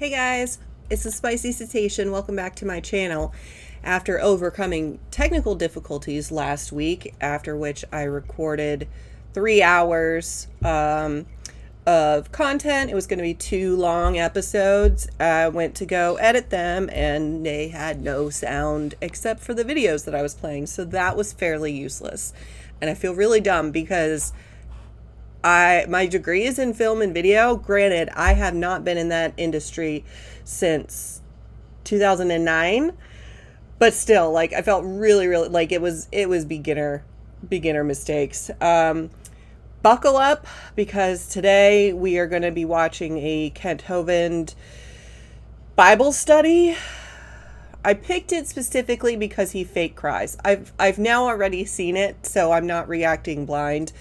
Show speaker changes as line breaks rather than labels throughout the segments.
Hey guys, it's the Spicy Cetacean. Welcome back to my channel. After overcoming technical difficulties last week, after which I recorded 3 hours of content. It was going to be 2 long episodes. I went to go edit them and they had no sound except for the videos that I was playing. So that was fairly useless. And I feel really dumb because my degree is in film and video. Granted, I have not been in that industry since 2009, but still, like, I felt really like it was beginner mistakes. Buckle up, because today we are going to be watching a Kent Hovind Bible study. I picked it specifically because he fake cries. I've now already seen it, so I'm not reacting blind.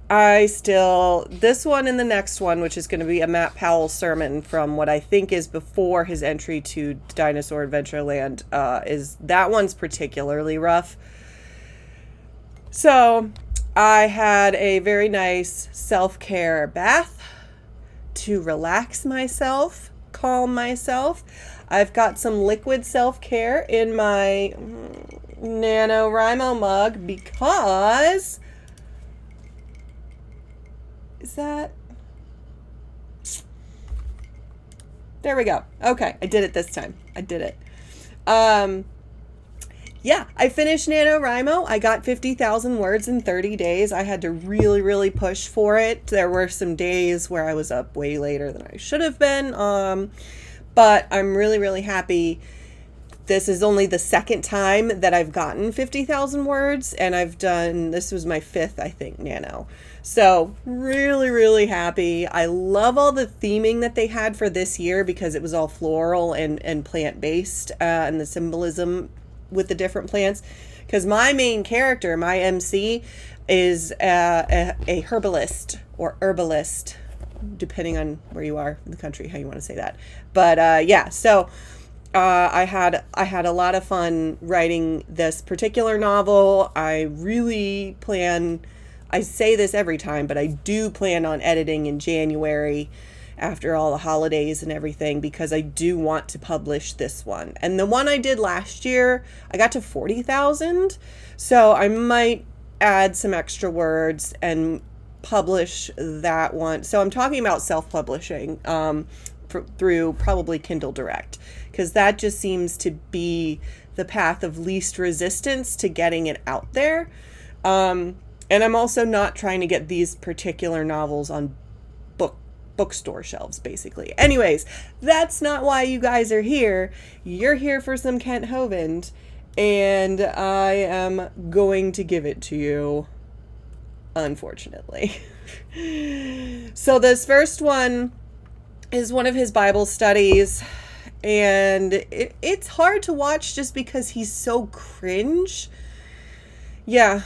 This one and the next one, which is going to be a Matt Powell sermon from what I think is before his entry to Dinosaur Adventureland, that one's particularly rough. So I had a very nice self-care bath to relax myself, calm myself. I've got some liquid self-care in my NaNoWriMo mug because... There we go. Okay, I did it this time. I did it. Yeah, I finished NaNoWriMo. I got 50,000 words in 30 days. I had to really push for it. There were some days where I was up way later than I should have been. But I'm really happy. This is only the second time that I've gotten 50,000 words, and this was my 5th, I think, Nano. So really happy. I love all the theming that they had for this year because it was all floral and plant-based, and the symbolism with the different plants. Because my main character, my MC, is a herbalist or herbalist, depending on where you are in the country, how you want to say that. But yeah, so... I had a lot of fun writing this particular novel. I say this every time, but I do plan on editing in January after all the holidays and everything, because I do want to publish this one. And the one I did last year, I got to 40,000. So I might add some extra words and publish that one. So I'm talking about self-publishing through probably Kindle Direct, because that just seems to be the path of least resistance to getting it out there. And I'm also not trying to get these particular novels on bookstore shelves, basically. Anyways, that's not why you guys are here. You're here for some Kent Hovind, and I am going to give it to you, unfortunately. So this first one is one of his Bible studies, and it's hard to watch just because he's so cringe. Yeah,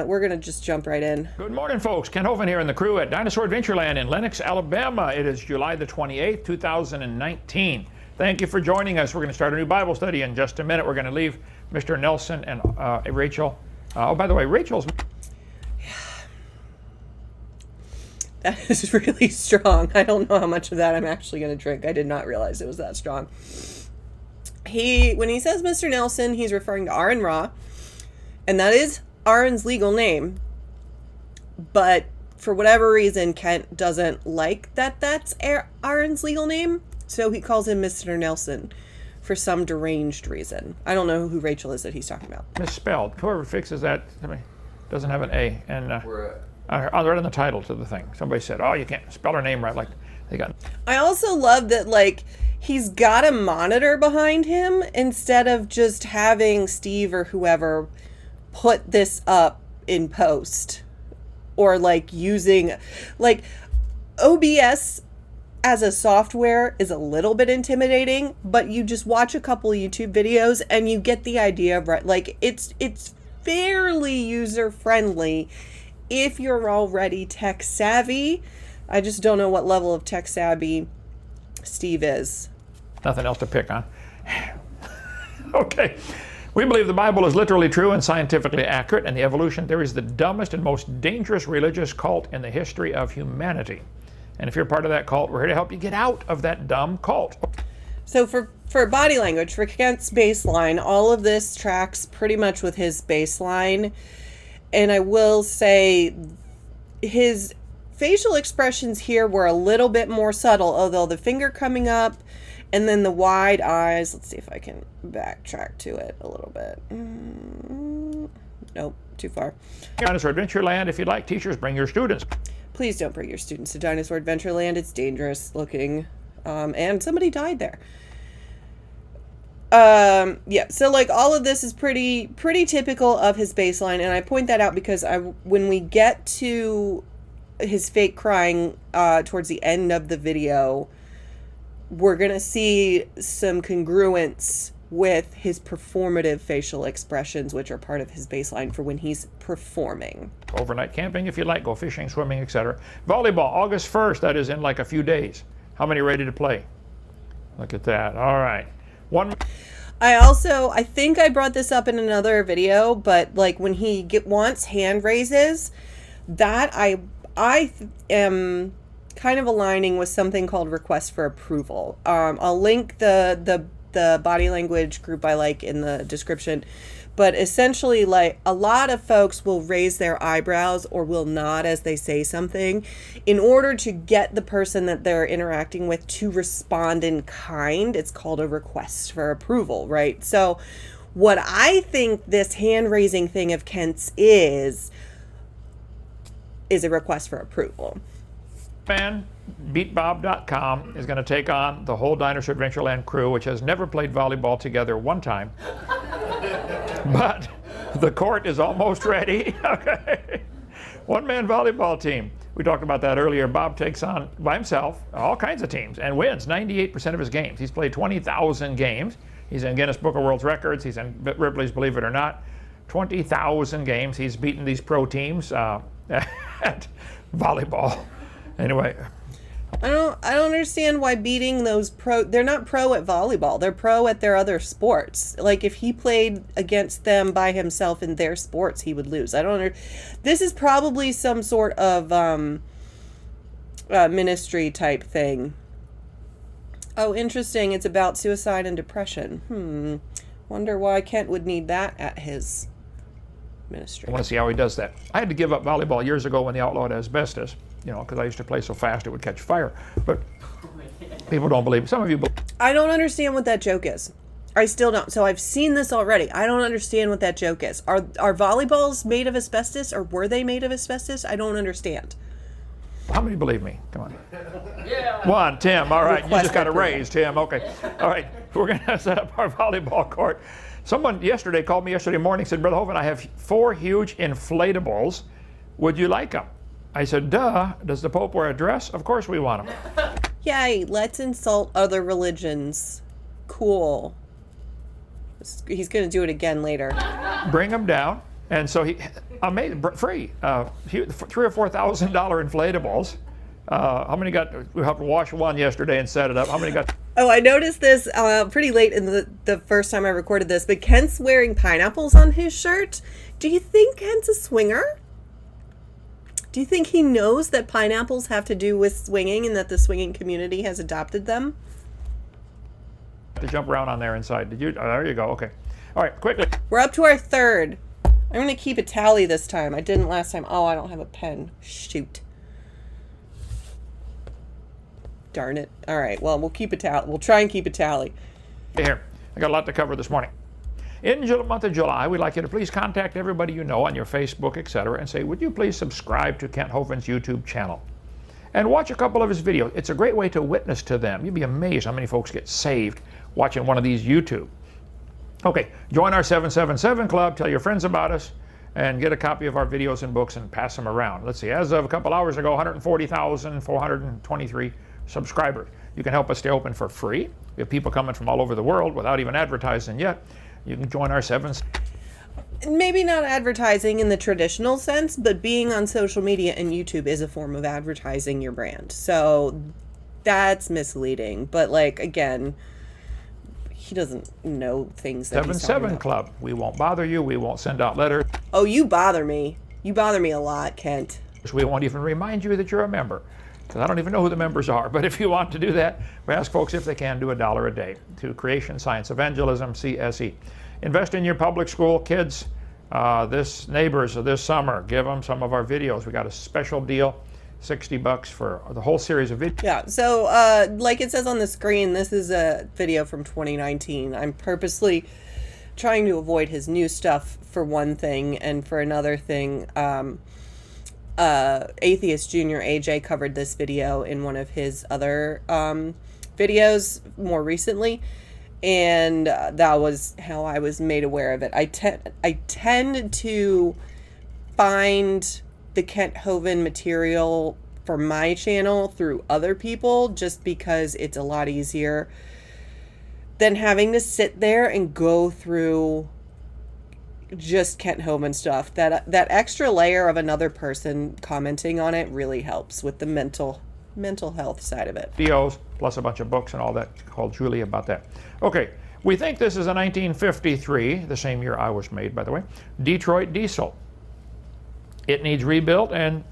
we're gonna just jump right in.
Good morning, folks. Ken Hovind here and the crew at Dinosaur Adventureland in Lenox, Alabama. It is July the 28th, 2019. Thank you for joining us. We're going to start a new Bible study in just a minute. We're going to leave Mr. Nelson and Rachel. Oh, by the way, Rachel's...
That is really strong. I don't know how much of that I'm actually going to drink. I did not realize it was that strong. When he says Mr. Nelson, he's referring to Aaron Ra, and that is Aaron's legal name. But for whatever reason, Kent doesn't like that that's Aaron's legal name, so he calls him Mr. Nelson for some deranged reason. I don't know who Rachel is that he's talking about.
Misspelled. Whoever fixes that doesn't have an A. And I read in the title to the thing. Somebody said, "Oh, you can't spell her name right." Like they got.
I also love that, like, he's got a monitor behind him instead of just having Steve or whoever put this up in post, or like using, like, OBS as a software is a little bit intimidating, but you just watch a couple of YouTube videos and you get the idea of, right? Like, it's fairly user friendly if you're already tech savvy. I just don't know what level of tech savvy Steve is.
Nothing else to pick on. Okay. We believe the Bible is literally true and scientifically accurate, and the evolution theory is the dumbest and most dangerous religious cult in the history of humanity. And if you're part of that cult, we're here to help you get out of that dumb cult.
So for body language, for Kent's baseline, all of this tracks pretty much with his baseline. And I will say his facial expressions here were a little bit more subtle, although the finger coming up and then the wide eyes. Let's see if I can backtrack to it a little bit. Nope, too far.
Dinosaur Adventureland, if you'd like teachers, bring your students.
Please don't bring your students to Dinosaur Adventureland. It's dangerous looking. And somebody died there. Yeah, so like all of this is pretty typical of his baseline, and I point that out because when we get to his fake crying towards the end of the video, we're gonna see some congruence with his performative facial expressions, which are part of his baseline for when he's performing.
Overnight camping if you like, go fishing, swimming, etc. Volleyball, August 1st, that is in like a few days. How many ready to play? Look at that. All right.
I think I brought this up in another video, but like when he wants hand raises, that I am kind of aligning with something called request for approval. I'll link the body language group I like in the description. But essentially, like, a lot of folks will raise their eyebrows or will nod as they say something in order to get the person that they're interacting with to respond in kind. It's called a request for approval, right? So what I think this hand-raising thing of Kent's is a request for approval.
BeatBob.com is going to take on the whole Dinosaur Adventureland crew, which has never played volleyball together one time. But the court is almost ready. Okay. One-man volleyball team. We talked about that earlier. Bob takes on, by himself, all kinds of teams and wins 98% of his games. He's played 20,000 games. He's in Guinness Book of World Records. He's in Ripley's Believe It or Not. 20,000 games. He's beaten these pro teams at volleyball. Anyway.
I don't understand why beating those they're not pro at volleyball. They're pro at their other sports. Like if he played against them by himself in their sports, he would lose. This is probably some sort of ministry type thing. Oh, interesting. It's about suicide and depression. Wonder why Kent would need that at his ministry.
I want to see how he does that. I had to give up volleyball years ago when they outlawed asbestos. Because I used to play so fast it would catch fire. But people don't believe it. Some of you believe.
I don't understand what that joke is. I still don't. So I've seen this already. I don't understand what that joke is. Are volleyballs made of asbestos, or were they made of asbestos? I don't understand.
How many believe me? Come on. Yeah. One, Tim. All right. You just got a raise, Tim. Okay. All right. We're going to set up our volleyball court. Someone called me yesterday morning, said, Brother Hovind, I have 4 huge inflatables. Would you like them? I said, duh, does the Pope wear a dress? Of course we want him.
Yay, let's insult other religions. Cool. He's going to do it again later.
Bring him down. And so I made it free. $3,000 or $4,000 inflatables. How many got, we have to wash one yesterday and set it up. How many got?
Oh, I noticed this pretty late in the first time I recorded this, but Kent's wearing pineapples on his shirt. Do you think Kent's a swinger? Do you think he knows that pineapples have to do with swinging and that the swinging community has adopted them?
To jump around on there inside. Did you? Oh, there you go. Okay. All right, quickly.
We're up to our 3rd. I'm going to keep a tally this time. I didn't last time. Oh, I don't have a pen. Shoot. Darn it. All right, well, we'll keep a tally. We'll try and keep a tally.
Here, I got a lot to cover this morning. In the month of July, we'd like you to please contact everybody you know on your Facebook, etc., and say, would you please subscribe to Kent Hovind's YouTube channel? And watch a couple of his videos. It's a great way to witness to them. You'd be amazed how many folks get saved watching one of these YouTube. Okay, join our 777 Club, tell your friends about us, and get a copy of our videos and books and pass them around. Let's see, as of a couple hours ago, 140,423 subscribers. You can help us stay open for free. We have people coming from all over the world without even advertising yet. You can join our 7.
Maybe not advertising in the traditional sense, but being on social media and YouTube is a form of advertising your brand. So that's misleading. But like, again, he doesn't know things that
77 Club. We won't bother you. We won't send out letters.
Oh, you bother me. You bother me a lot, Kent.
We won't even remind you that you're a member. because I don't even know who the members are. But if you want to do that, we ask folks if they can do $1 a day to Creation Science Evangelism, CSE. Invest in your public school kids. Neighbors this summer, give them some of our videos. We got a special deal, $60 for the whole series of videos.
Yeah, so like it says on the screen, this is a video from 2019. I'm purposely trying to avoid his new stuff for one thing, and for another thing, Atheist Junior AJ covered this video in one of his other videos more recently, and that was how I was made aware of it. I tend to find the Kent Hovind material for my channel through other people just because it's a lot easier than having to sit there and go through just Kent Hovind stuff. That extra layer of another person commenting on it really helps with the mental health side of it.
Videos plus a bunch of books and all that. Called Julie about that. Okay, we think this is a 1953, the same year I was made, by the way, Detroit diesel. It needs rebuilt, and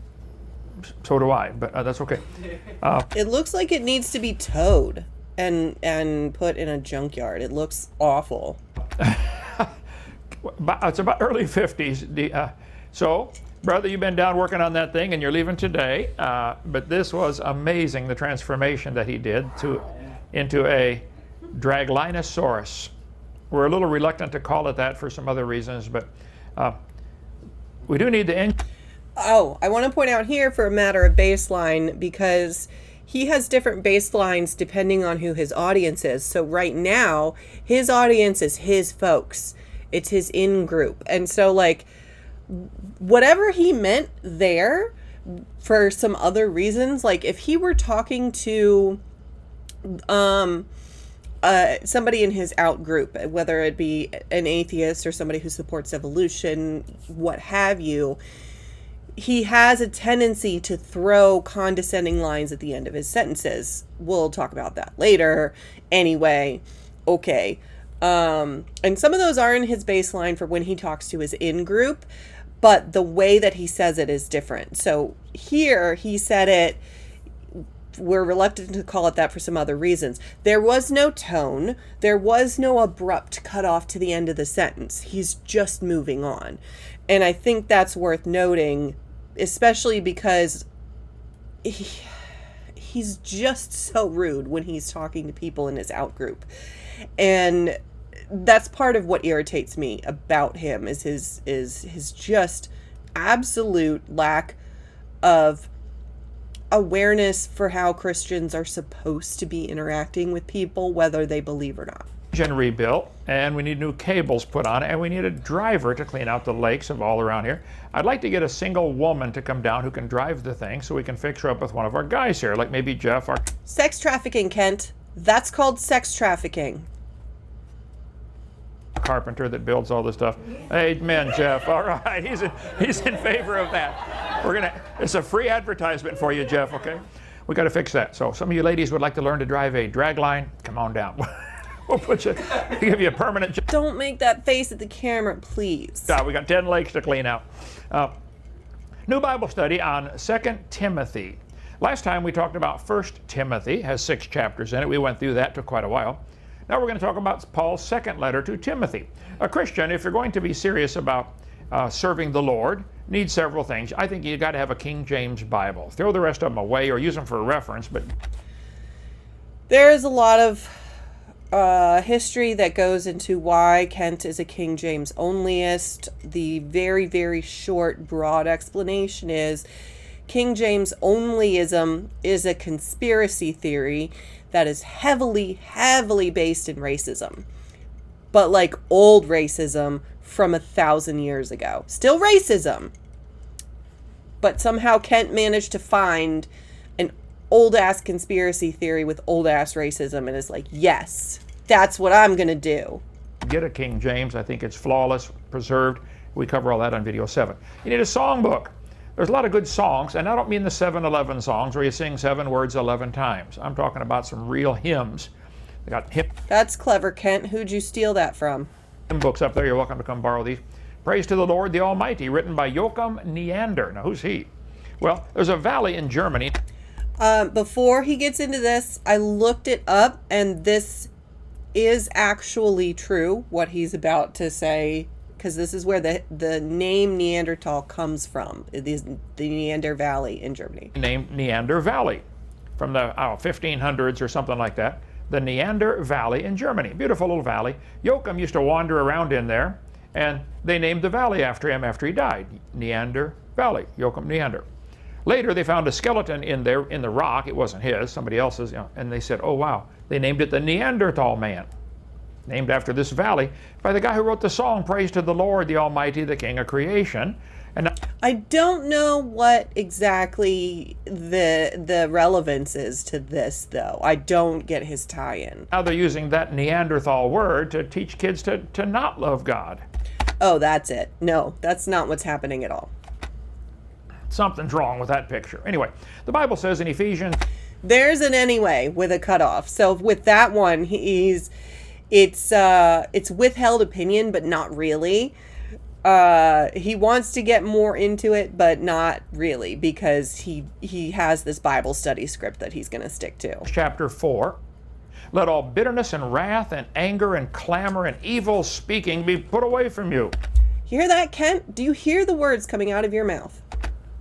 so do I, but that's okay.
It looks like it needs to be towed and put in a junkyard. It looks awful.
It's about early 50s. So, brother, you've been down working on that thing, and you're leaving today. But this was amazing, the transformation that he did into a Draglinosaurus. We're a little reluctant to call it that for some other reasons, but we do need to...
Oh, I want to point out here for a matter of baseline, because he has different baselines depending on who his audience is. So right now, his audience is his folks. It's his in-group. And so, like, whatever he meant there for some other reasons, like if he were talking to somebody in his out group, whether it be an atheist or somebody who supports evolution, what have you, he has a tendency to throw condescending lines at the end of his sentences. We'll talk about that later. Anyway, okay. And some of those are in his baseline for when he talks to his in-group, but the way that he says it is different. So here he said it, we're reluctant to call it that for some other reasons. There was no tone. There was no abrupt cutoff to the end of the sentence. He's just moving on. And I think that's worth noting, especially because he's just so rude when he's talking to people in his out group. And that's part of what irritates me about him is his just absolute lack of awareness for how Christians are supposed to be interacting with people, whether they believe or not.
And rebuilt, and we need new cables put on, and we need a driver to clean out the lakes of all around here. I'd like to get a single woman to come down who can drive the thing so we can fix her up with one of our guys here, like maybe Jeff.
Sex trafficking, Kent. That's called sex trafficking.
Carpenter that builds all this stuff. Amen, Jeff. All right, he's in favor of that. It's a free advertisement for you, Jeff. Okay, we got to fix that. So some of you ladies would like to learn to drive a drag line. Come on down. We'll give you a permanent job.
Don't make that face at the camera, please.
We got 10 lakes to clean out. New Bible study on 2 Timothy. Last time we talked about 1 Timothy, has 6 chapters in it. We went through that, took quite a while. Now we're going to talk about Paul's second letter to Timothy. A Christian, if you're going to be serious about serving the Lord, needs several things. I think you got to have a King James Bible. Throw the rest of them away or use them for a reference. But
there is a lot of history that goes into why Kent is a King James onlyist. The very, very short, broad explanation is King James onlyism is a conspiracy theory that is heavily, heavily based in racism. But like old racism from 1,000 years ago. Still racism. But somehow Kent managed to find an old-ass conspiracy theory with old-ass racism and is like, yes, that's what I'm going to do.
Get a King James. I think it's flawless, preserved. We cover all that on video 7. You need a songbook. There's a lot of good songs, and I don't mean the 7-11 songs where you sing 7 words 11 times. I'm talking about some real hymns. They got hymn.
That's clever, Kent. Who'd you steal that from?
Hymn books up there. You're welcome to come borrow these. Praise to the Lord the Almighty, written by Joachim Neander. Now, who's he? Well, there's a valley in Germany.
Before he gets into this, I looked it up, and this is actually true, what he's about to say, because this is where the name Neanderthal comes from. It is the Neander Valley in Germany.
Named Neander Valley from the 1500s or something like that. The Neander Valley in Germany. Beautiful little valley. Joachim used to wander around in there, and they named the valley after him after he died. Neander Valley, Joachim Neander. Later, they found a skeleton in there in the rock. It wasn't his, somebody else's, and they said, oh, wow. They named it the Neanderthal Man, named after this valley by the guy who wrote the song, Praise to the Lord, the Almighty, the King of Creation. And
I don't know what exactly the relevance is to this, though. I don't get his tie-in.
now they're using that Neanderthal word to teach kids to not love God.
Oh, that's it. No, that's not what's happening at all.
Something's wrong with that picture. Anyway, the Bible says in Ephesians,
There's an anyway with a cutoff. So with that one, it's withheld opinion, but not really. He wants to get more into it, but not really, because he has this Bible study script that he's going to stick to.
chapter 4, let all bitterness and wrath and anger and clamor and evil speaking be put away from you,
Hear that, Kent? Do you hear the words coming out of your mouth?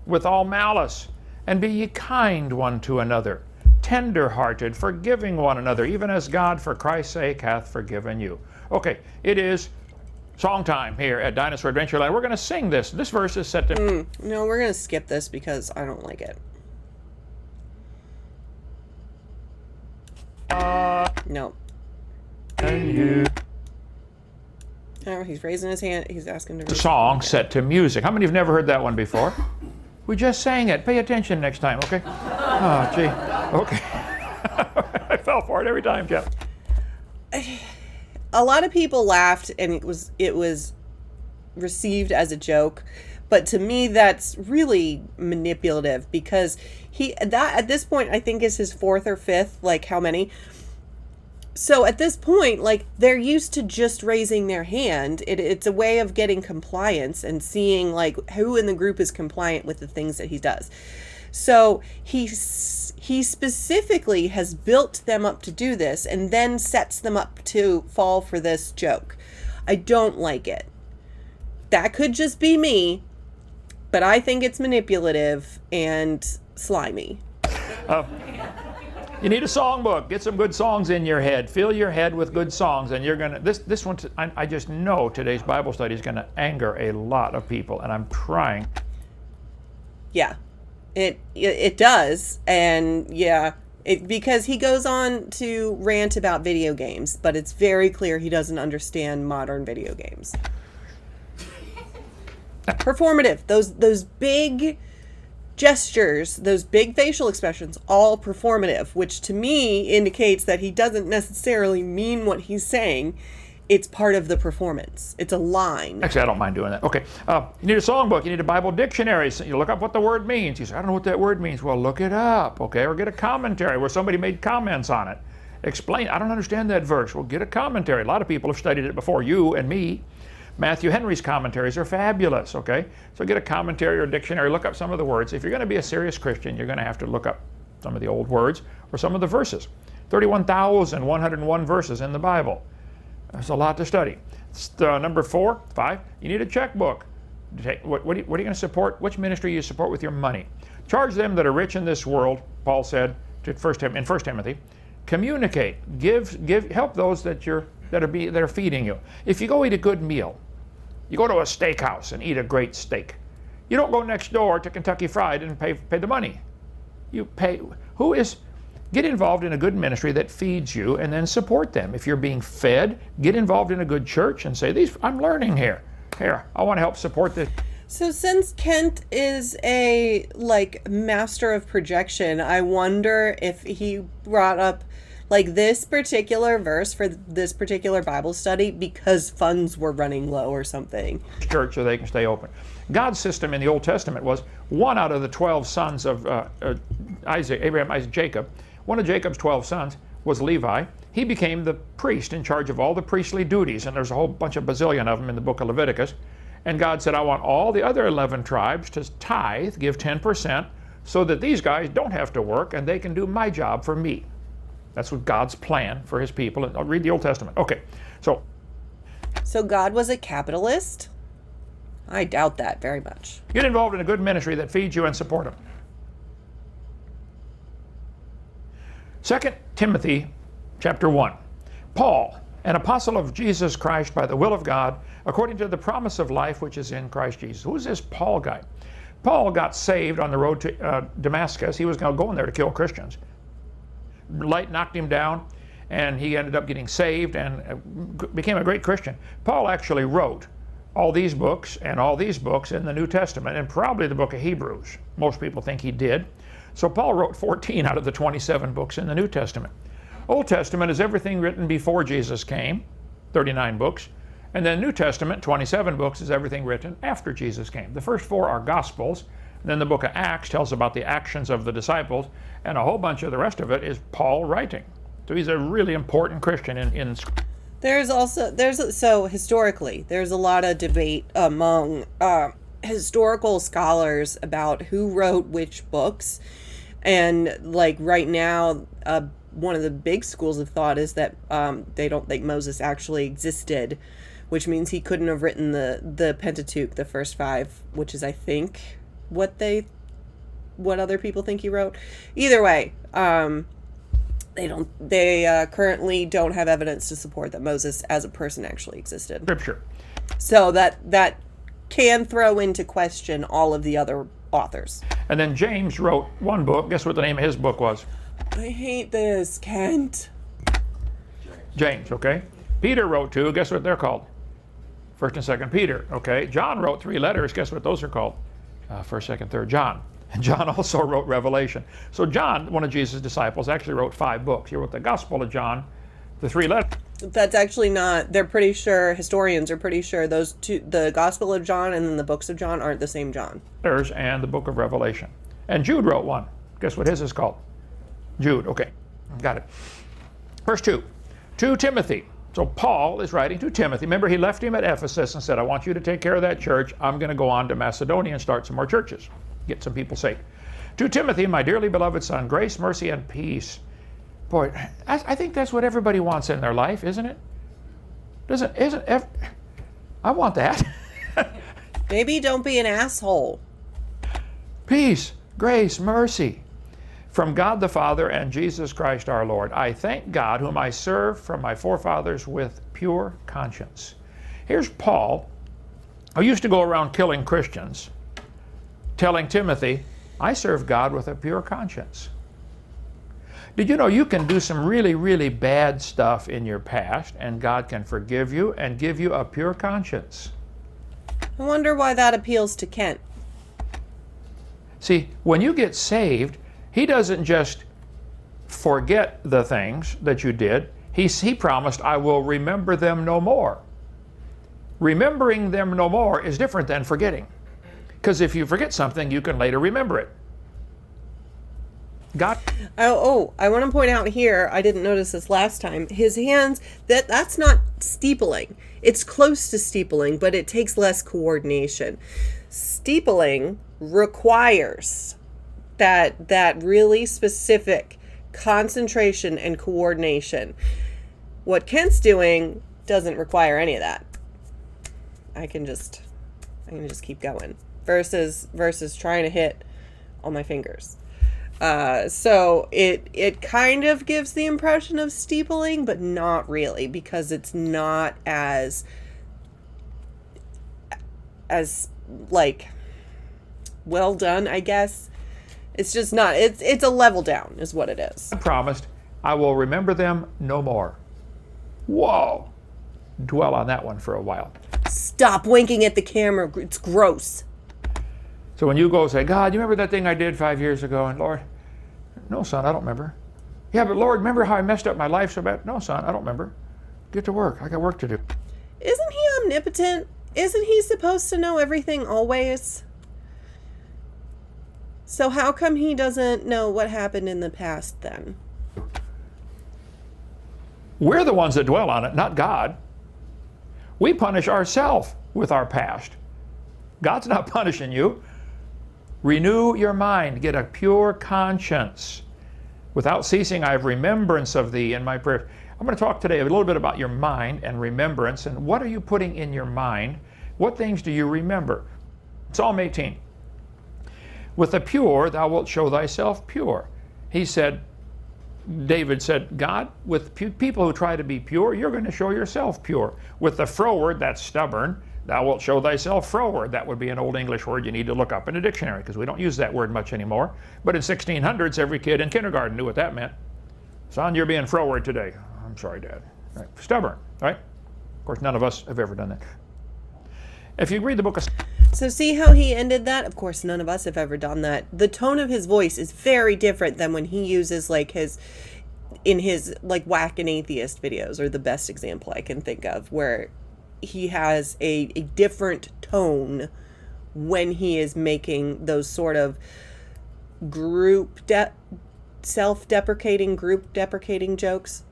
with all malice, and be ye kind one to another, tender-hearted, forgiving one another, even as God for Christ's sake hath forgiven you. Okay, it is song time here at Dinosaur Adventureland. We're going to sing this. This verse is set to...
No, we're going to skip this because I don't like it. No.
And you.
Oh, he's raising his hand. He's asking to...
The song set to music. How many have never heard that one before? We just sang it. Pay attention next time, okay? Oh, gee. Okay. I fell for it every time, Jeff.
A lot of people laughed, and it was received as a joke, but to me that's really manipulative, because that at this point I think is his fourth or fifth, like how many? So at this point, like, they're used to just raising their hand. It's a way of getting compliance and seeing like who in the group is compliant with the things that he does. So he specifically has built them up to do this and then sets them up to fall for this joke. I don't like it. That could just be me, but I think it's manipulative and slimy.
You need a songbook. Get some good songs in your head. Fill your head with good songs, and you're gonna. This one, I just know today's Bible study is gonna anger a lot of people, and I'm trying.
Yeah, it does, and yeah, because he goes on to rant about video games, but it's very clear he doesn't understand modern video games. Performative. Those big gestures, those big facial expressions, all performative, which to me indicates that he doesn't necessarily mean what he's saying. It's part of the performance. It's a line.
Actually, I don't mind doing that. Okay, you need a songbook. You need a Bible dictionary. So you look up what the word means. You say, I don't know what that word means. Well, look it up, okay? Or get a commentary where somebody made comments on it. Explain, I don't understand that verse. Well, get a commentary. A lot of people have studied it before you and me. Matthew Henry's commentaries are fabulous, okay? So get a commentary or dictionary, look up some of the words. If you're going to be a serious Christian, you're going to have to look up some of the old words or some of the verses. 31,101 verses in the Bible. There's a lot to study. Number 5, you need a checkbook. What are you going to support? Which ministry you support with your money? Charge them that are rich in this world, Paul said in 1 Timothy. Communicate, help those that are feeding you. If you go eat a good meal, you go to a steakhouse and eat a great steak. You don't go next door to Kentucky Fried and pay the money. You pay. Get involved in a good ministry that feeds you and then support them. If you're being fed, get involved in a good church and say, I'm learning here. Here, I want to help support this.
So since Kent is a master of projection, I wonder if he brought up this particular verse for this particular Bible study because funds were running low or something.
Church so they can stay open. God's system in the Old Testament was one out of the 12 sons of Abraham, Isaac, Jacob. One of Jacob's 12 sons was Levi. He became the priest in charge of all the priestly duties, and there's a whole bunch of bazillion of them in the book of Leviticus. And God said, I want all the other 11 tribes to tithe, give 10% so that these guys don't have to work and they can do my job for me. That's what God's plan for his people. And I'll read the Old Testament. Okay,
So God was a capitalist? I doubt that very much.
get involved in a good ministry that feeds you and support them. 2 Timothy chapter 1. Paul, an apostle of Jesus Christ by the will of God, according to the promise of life which is in Christ Jesus. Who's this Paul guy? Paul got saved on the road to Damascus. He was going to go in there to kill Christians. Light knocked him down, and he ended up getting saved and became a great Christian. Paul actually wrote all these books and all these books in the New Testament, and probably the book of Hebrews. Most people think he did. So Paul wrote 14 out of the 27 books in the New Testament. Old Testament is everything written before Jesus came, 39 books. And then New Testament, 27 books, is everything written after Jesus came. The first 4 are Gospels. Then the book of Acts tells about the actions of the disciples. And a whole bunch of the rest of it is Paul writing. So he's a really important Christian in
So historically, there's a lot of debate among historical scholars about who wrote which books. And like right now, one of the big schools of thought is that they don't think Moses actually existed, which means he couldn't have written the Pentateuch, the first 5, which is, I think, what other people think he wrote. Either way, they currently don't have evidence to support that Moses as a person actually existed.
Scripture.
So that can throw into question all of the other authors.
And then James wrote one book. Guess what the name of his book was?
I hate this, Kent.
James, okay. Peter wrote 2. Guess what they're called? 1st and 2nd Peter, okay. John wrote 3 letters. Guess what those are called? 1st, 2nd, 3rd John. And John also wrote Revelation. So John, one of Jesus' disciples, actually wrote 5 books. He wrote the Gospel of John, the 3 letters.
That's actually not, they're pretty sure, historians are pretty sure those two, the Gospel of John and then the books of John, aren't the same John.
And the book of Revelation. And Jude wrote one. Guess what his is called? Jude, okay. Got it. Verse 2. To Timothy. So Paul is writing to Timothy. Remember, he left him at Ephesus and said, I want you to take care of that church. I'm going to go on to Macedonia and start some more churches. Get some people saved. To Timothy, my dearly beloved son, grace, mercy, and peace. Boy, I think that's what everybody wants in their life, isn't it? I want that.
Maybe don't be an asshole.
Peace, grace, mercy. From God the Father and Jesus Christ our Lord. I thank God, whom I serve from my forefathers with pure conscience. Here's Paul, who used to go around killing Christians, telling Timothy, I serve God with a pure conscience. Did you know you can do some really, really bad stuff in your past and God can forgive you and give you a pure conscience?
I wonder why that appeals to Kent.
See, when you get saved, he doesn't just forget the things that you did. He promised, I will remember them no more. Remembering them no more is different than forgetting. Because if you forget something, you can later remember it. I
want to point out here, I didn't notice this last time, his hands, that's not steepling. It's close to steepling, but it takes less coordination. Steepling requires that really specific concentration and coordination. What Kent's doing doesn't require any of that. I can just keep going versus trying to hit all my fingers. So it kind of gives the impression of steepling, but not really, because it's not as like well done, I guess. It's just not, it's a level down is what it is.
I promised, I will remember them no more. Whoa. Dwell on that one for a while.
Stop winking at the camera. It's gross.
So when you go say, God, you remember that thing I did 5 years ago? And Lord, no, son, I don't remember. Yeah, but Lord, remember how I messed up my life so bad? No, son, I don't remember. Get to work. I got work to do.
Isn't he omnipotent? Isn't he supposed to know everything always? So how come he doesn't know what happened in the past then?
We're the ones that dwell on it, not God. We punish ourselves with our past. God's not punishing you. Renew your mind. Get a pure conscience. Without ceasing, I have remembrance of thee in my prayer. I'm going to talk today a little bit about your mind and remembrance, and what are you putting in your mind? What things do you remember? Psalm 18. With the pure thou wilt show thyself pure. He said, David said, God, with people who try to be pure, you're going to show yourself pure. With the froward, that's stubborn, thou wilt show thyself froward. That would be an old English word you need to look up in a dictionary, because we don't use that word much anymore. But in 1600s, every kid in kindergarten knew what that meant. Son, you're being froward today. I'm sorry, Dad. Right. Stubborn, right? Of course, none of us have ever done that. If you read the book of...
So see how he ended that? Of course, none of us have ever done that. The tone of his voice is very different than when he uses like his whack and atheist videos, are the best example I can think of, where he has a different tone when he is making those sort of self-deprecating, group deprecating jokes.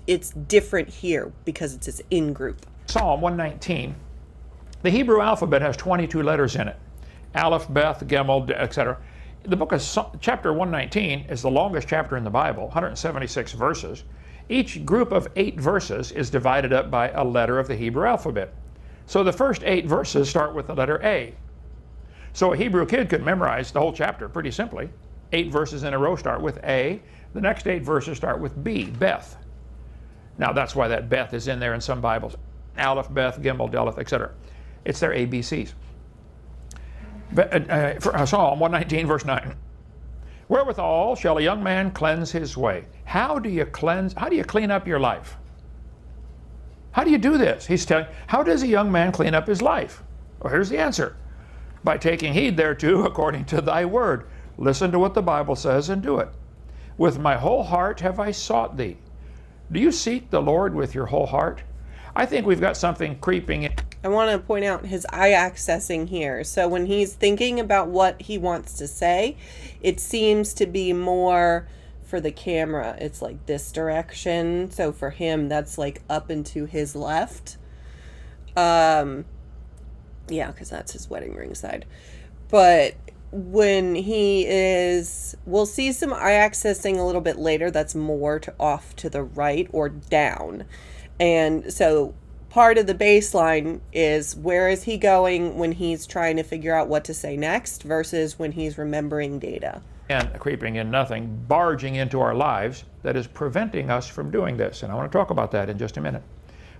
It's different here because it's in group.
Psalm 119. The Hebrew alphabet has 22 letters in it. Aleph, Beth, Gimel, etc. The book of chapter 119 is the longest chapter in the Bible, 176 verses. Each group of 8 verses is divided up by a letter of the Hebrew alphabet. So the first 8 verses start with the letter A. So a Hebrew kid could memorize the whole chapter pretty simply. 8 verses in a row start with A. The next 8 verses start with B, Beth. Now that's why that Beth is in there in some Bibles. Aleph, Beth, Gimel, Deleth, etc. It's their ABCs. Psalm 119, verse 9. Wherewithal shall a young man cleanse his way? How do you clean up your life? How do you do this? He's telling, how does a young man clean up his life? Well, here's the answer. By taking heed thereto according to thy word. Listen to what the Bible says and do it. With my whole heart have I sought thee. Do you seek the Lord with your whole heart? I think we've got something creeping in.
I want to point out his eye accessing here. So when he's thinking about what he wants to say, it seems to be more for the camera. It's like this direction. So for him, that's like up and to his left. Yeah, because that's his wedding ring side. But when he is, we'll see some eye accessing a little bit later. That's more off to the right or down. And so part of the baseline is, where is he going when he's trying to figure out what to say next versus when he's remembering data.
And creeping in nothing, barging into our lives that is preventing us from doing this. And I want to talk about that in just a minute.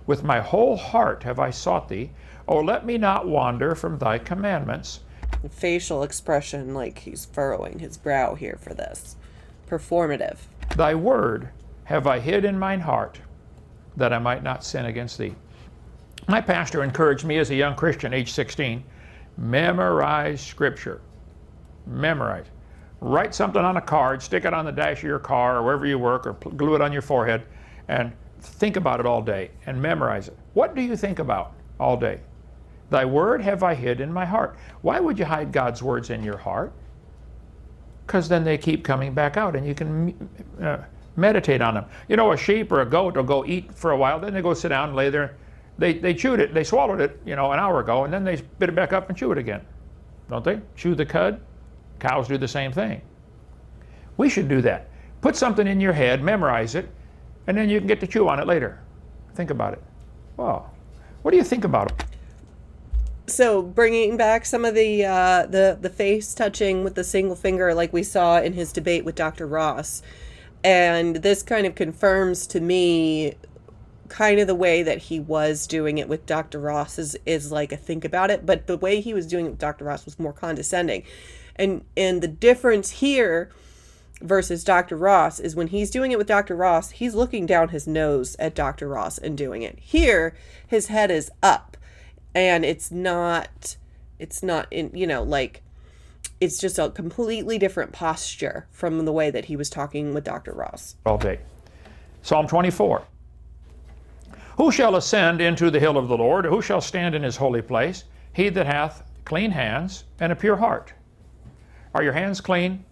With my whole heart have I sought thee. Oh, let me not wander from thy commandments.
Facial expression, like he's furrowing his brow here for this. Performative.
Thy word have I hid in mine heart, that I might not sin against thee. My pastor encouraged me as a young Christian, age 16, memorize Scripture. Memorize. Write something on a card, stick it on the dash of your car or wherever you work, or glue it on your forehead, and think about it all day and memorize it. What do you think about all day? Thy word have I hid in my heart. Why would you hide God's words in your heart? Because then they keep coming back out and you can meditate on them. You know, a sheep or a goat will go eat for a while, then they go sit down and lay there. They chewed it, they swallowed it, an hour ago, and then they spit it back up and chew it again. Don't they? Chew the cud. Cows do the same thing. We should do that. Put something in your head, memorize it, and then you can get to chew on it later. Think about it. Well, what do you think about it?
So bringing back some of the face touching with the single finger, like we saw in his debate with Dr. Ross. And this kind of confirms to me kind of the way that he was doing it with Dr. Ross is like a think about it. But the way he was doing it with Dr. Ross was more condescending. And the difference here versus Dr. Ross is when he's doing it with Dr. Ross, he's looking down his nose at Dr. Ross and doing it. Here, his head is up. And it's not in, it's just a completely different posture from the way that he was talking with Dr. Ross.
All day. Psalm 24. Who shall ascend into the hill of the Lord? Who shall stand in his holy place? He that hath clean hands and a pure heart. Are your hands clean?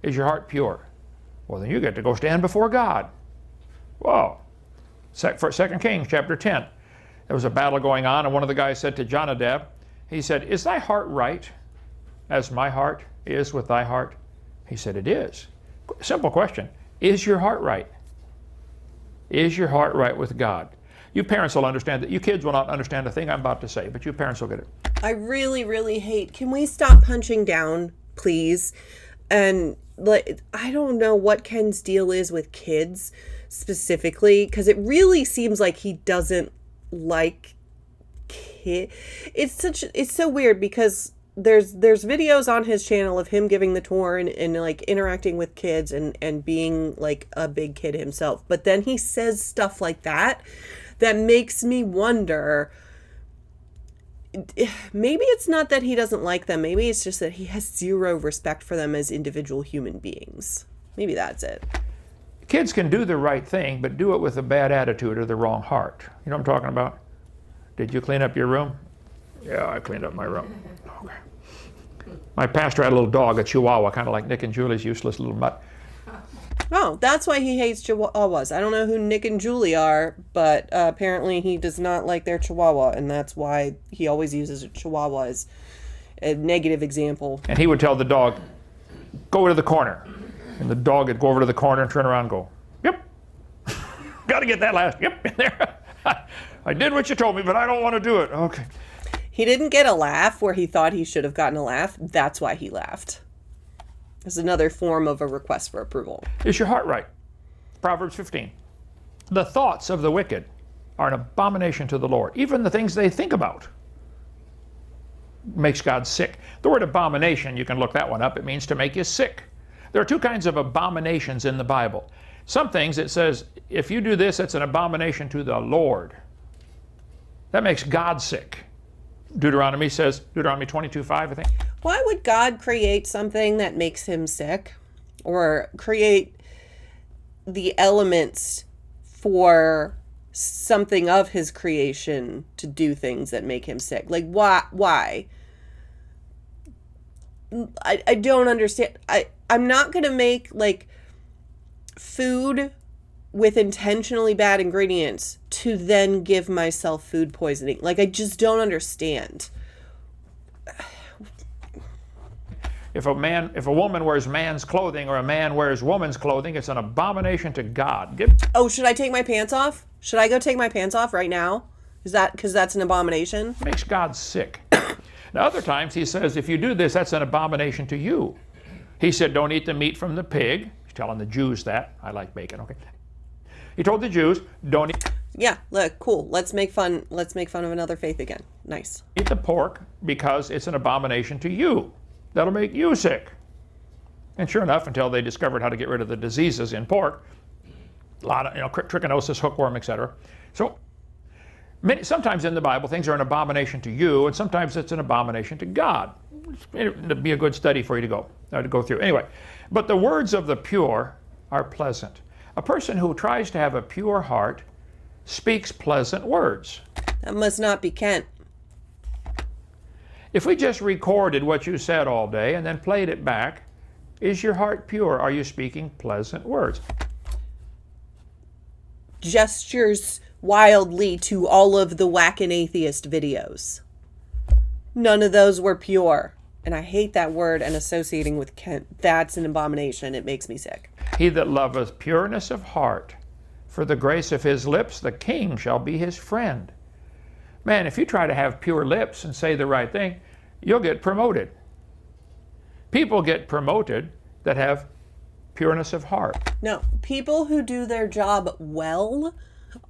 Is your heart pure? Well, then you get to go stand before God. Whoa. 2 Kings chapter 10. There was a battle going on, and one of the guys said to Jonadab, he said, is thy heart right? as my heart is with thy heart? He said, it is. Simple question. Is your heart right? Is your heart right with God? You parents will understand that. You kids will not understand a thing I'm about to say, but you parents will get it.
I really, really hate. Can we stop punching down, please? And like, I don't know what Ken's deal is with kids specifically, because it really seems like he doesn't like kid. It's so weird because there's videos on his channel of him giving the tour and like interacting with kids and being like a big kid himself. But then he says stuff like that makes me wonder, maybe it's not that he doesn't like them. Maybe it's just that he has zero respect for them as individual human beings. Maybe that's it.
Kids can do the right thing, but do it with a bad attitude or the wrong heart. You know what I'm talking about? Did you clean up your room? Yeah, I cleaned up my room. Okay. My pastor had a little dog, a Chihuahua, kind of like Nick and Julie's useless little mutt.
Oh, that's why he hates Chihuahuas. I don't know who Nick and Julie are, but apparently he does not like their Chihuahua, and that's why he always uses a Chihuahua as a negative example.
And he would tell the dog, go over to the corner. And the dog would go over to the corner and turn around and go, yep. Got to get that last, yep, in there. I did what you told me, but I don't want to do it. Okay.
He didn't get a laugh where he thought he should have gotten a laugh. That's why he laughed. It's another form of a request for approval.
Is your heart right? Proverbs 15. The thoughts of the wicked are an abomination to the Lord. Even the things they think about makes God sick. The word abomination, you can look that one up. It means to make you sick. There are two kinds of abominations in the Bible. Some things it says, if you do this, it's an abomination to the Lord. That makes God sick. Deuteronomy says, Deuteronomy 22:5, I think.
Why would God create something that makes him sick? Or create the elements for something of his creation to do things that make him sick? Like, why? I don't understand. I'm not going to make, like, food with intentionally bad ingredients to then give myself food poisoning. Like, I just don't understand.
If a woman wears man's clothing or a man wears woman's clothing, it's an abomination to God.
Oh, should I take my pants off? Should I go take my pants off right now? Is that because that's an abomination?
Makes God sick. Now, other times he says, if you do this, that's an abomination to you. He said, don't eat the meat from the pig. He's telling the Jews that. I like bacon, okay. He told the Jews, don't eat.
Yeah, look, cool. Let's make fun of another faith again. Nice.
Eat the pork because it's an abomination to you. That'll make you sick. And sure enough, until they discovered how to get rid of the diseases in pork, a lot of, trichinosis, hookworm, etc. So sometimes in the Bible, things are an abomination to you, and sometimes it's an abomination to God. It'd be a good study for you to go through. Anyway, but the words of the pure are pleasant. A person who tries to have a pure heart speaks pleasant words.
That must not be Kent.
If we just recorded what you said all day and then played it back, is your heart pure? Are you speaking pleasant words?
Gestures wildly to all of the whack and atheist videos. None of those were pure. And I hate that word and associating with Kent. That's an abomination. It makes me sick.
He that loveth pureness of heart, for the grace of his lips, the king shall be his friend. Man, if you try to have pure lips and say the right thing, you'll get promoted. People get promoted that have pureness of heart.
No, people who do their job well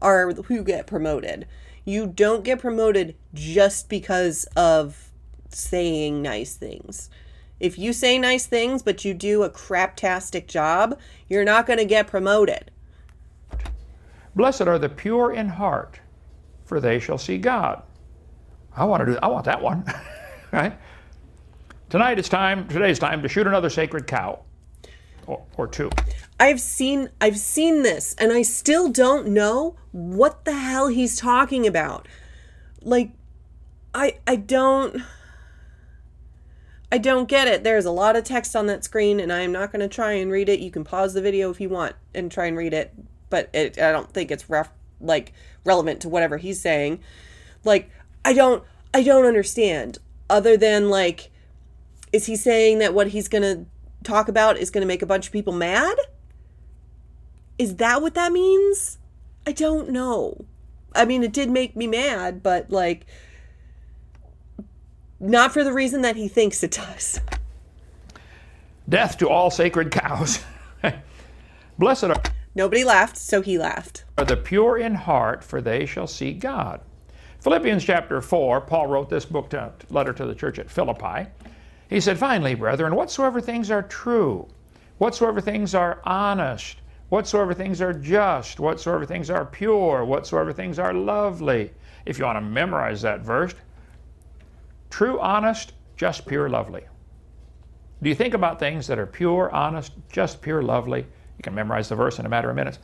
are who get promoted. You don't get promoted just because of saying nice things. If you say nice things, but you do a craptastic job, you're not going to get promoted.
Blessed are the pure in heart, for they shall see God. I want that one. Right? Today's time to shoot another sacred cow. Or two.
I've seen this, and I still don't know what the hell he's talking about. Like, I don't get it. There's a lot of text on that screen, and I am not going to try and read it. You can pause the video if you want and try and read it, but I don't think it's relevant to whatever he's saying. Like, I don't understand, other than, like, Is he saying that what he's going to talk about is going to make a bunch of people mad? Is that what that means? I don't know. I mean, it did make me mad, but like, not for the reason that he thinks it does.
Death to all sacred cows. Blessed are...
Nobody laughed, so he laughed.
Are the pure in heart, for they shall see God. Philippians chapter 4, Paul wrote this letter to the church at Philippi. He said, finally, brethren, whatsoever things are true, whatsoever things are honest, whatsoever things are just, whatsoever things are pure, whatsoever things are lovely. If you want to memorize that verse, true, honest, just, pure, lovely. Do you think about things that are pure, honest, just, pure, lovely? You can memorize the verse in a matter of minutes.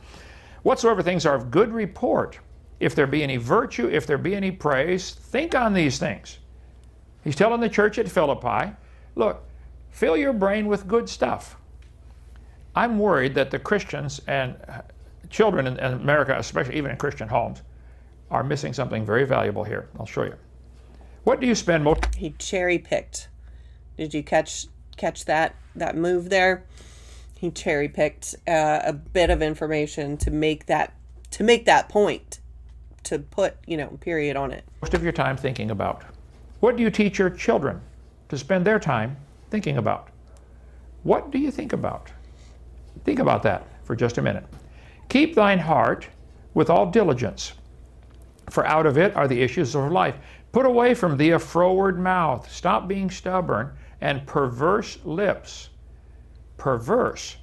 Whatsoever things are of good report, if there be any virtue, if there be any praise, think on these things. He's telling the church at Philippi, look, fill your brain with good stuff. I'm worried that the Christians and children in America, especially even in Christian homes, are missing something very valuable here. I'll show you. What do you spend most...
He cherry picked. Did you catch that move there? He cherry picked a bit of information to make that point, to put, period on it.
Most of your time thinking about. What do you teach your children to spend their time thinking about? What do you think about? Think about that for just a minute. Keep thine heart with all diligence, for out of it are the issues of life. Put away from thee a froward mouth. Stop being stubborn and perverse lips. Perverse.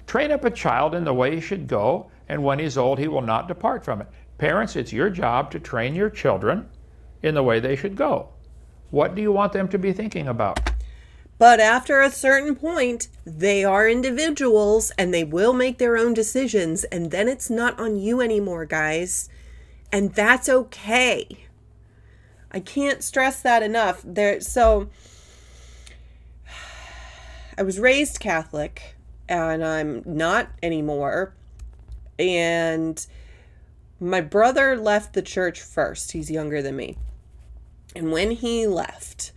Train up a child in the way he should go, and when he's old he will not depart from it. Parents, it's your job to train your children in the way they should go. What do you want them to be thinking about?
But after a certain point, they are individuals and they will make their own decisions, and then it's not on you anymore, guys. And that's okay. I can't stress that enough. So I was raised Catholic, and I'm not anymore. And my brother left the church first. He's younger than me. And when he left,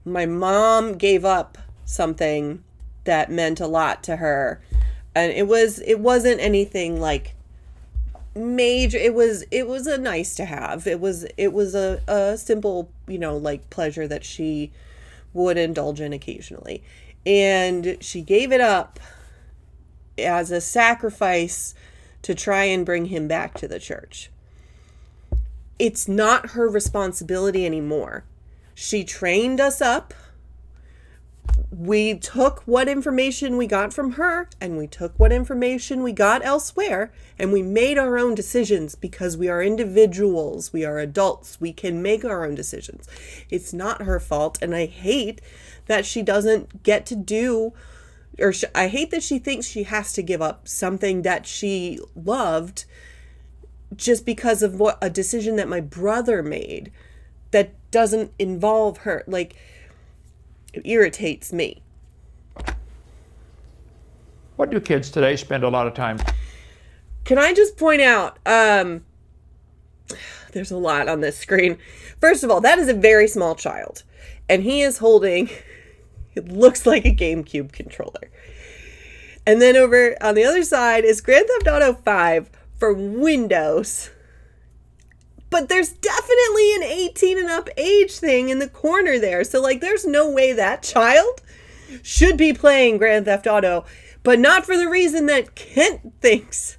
my mom gave up something that meant a lot to her. And it wasn't anything like major. It was a nice to have. It was a simple, like pleasure that she would indulge in occasionally. And she gave it up as a sacrifice to try and bring him back to the church. It's not her responsibility anymore. She trained us up. We took what information we got from her, and we took what information we got elsewhere, and we made our own decisions because we are individuals. We are adults. We can make our own decisions. It's not her fault, and I hate that she doesn't get to do, I hate that she thinks she has to give up something that she loved just because of a decision that my brother made that doesn't involve her. Like, it irritates me.
What do kids today spend a lot of time?
Can I just point out, there's a lot on this screen. First of all, that is a very small child, and he is holding, it looks like a GameCube controller. And then over on the other side is Grand Theft Auto 5 for Windows. But there's definitely an 18 and up age thing in the corner there. So like, there's no way that child should be playing Grand Theft Auto, but not for the reason that Kent thinks.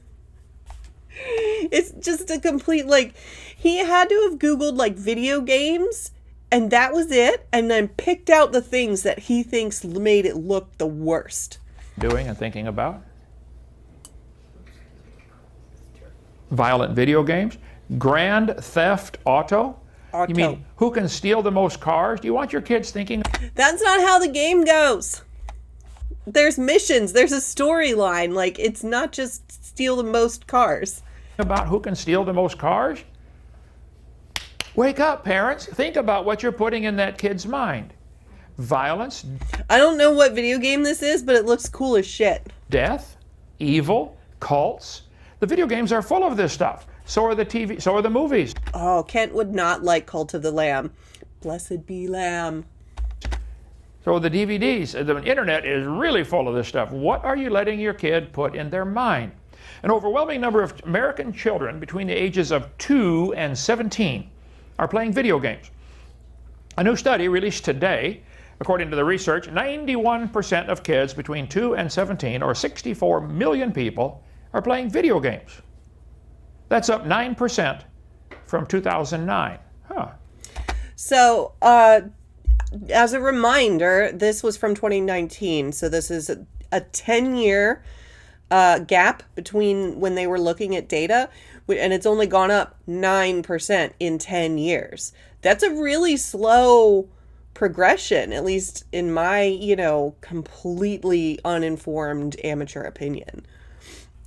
It's just a complete, like, he had to have Googled like video games, and that was it. And then picked out the things that he thinks made it look the worst.
Doing and thinking about? Violent video games? Grand Theft Auto? You mean who can steal the most cars? Do you want your kids thinking?
That's not how the game goes. There's missions. There's a storyline. Like, it's not just steal the most cars.
About who can steal the most cars? Wake up, parents. Think about what you're putting in that kid's mind. Violence.
I don't know what video game this is, but it looks cool as shit.
Death, evil, cults. The video games are full of this stuff. So are the TV, so are the movies.
Oh, Kent would not like Cult of the Lamb. Blessed be Lamb.
So the DVDs, the internet is really full of this stuff. What are you letting your kid put in their mind? An overwhelming number of American children between the ages of 2 and 17 are playing video games. A new study released today, according to the research, 91% of kids between 2 and 17, or 64 million people, are playing video games. That's up 9% from 2009. Huh.
So, as a reminder, this was from 2019. So this is a 10-year gap between when they were looking at data, and it's only gone up 9% in 10 years. That's a really slow progression, at least in my, completely uninformed amateur opinion.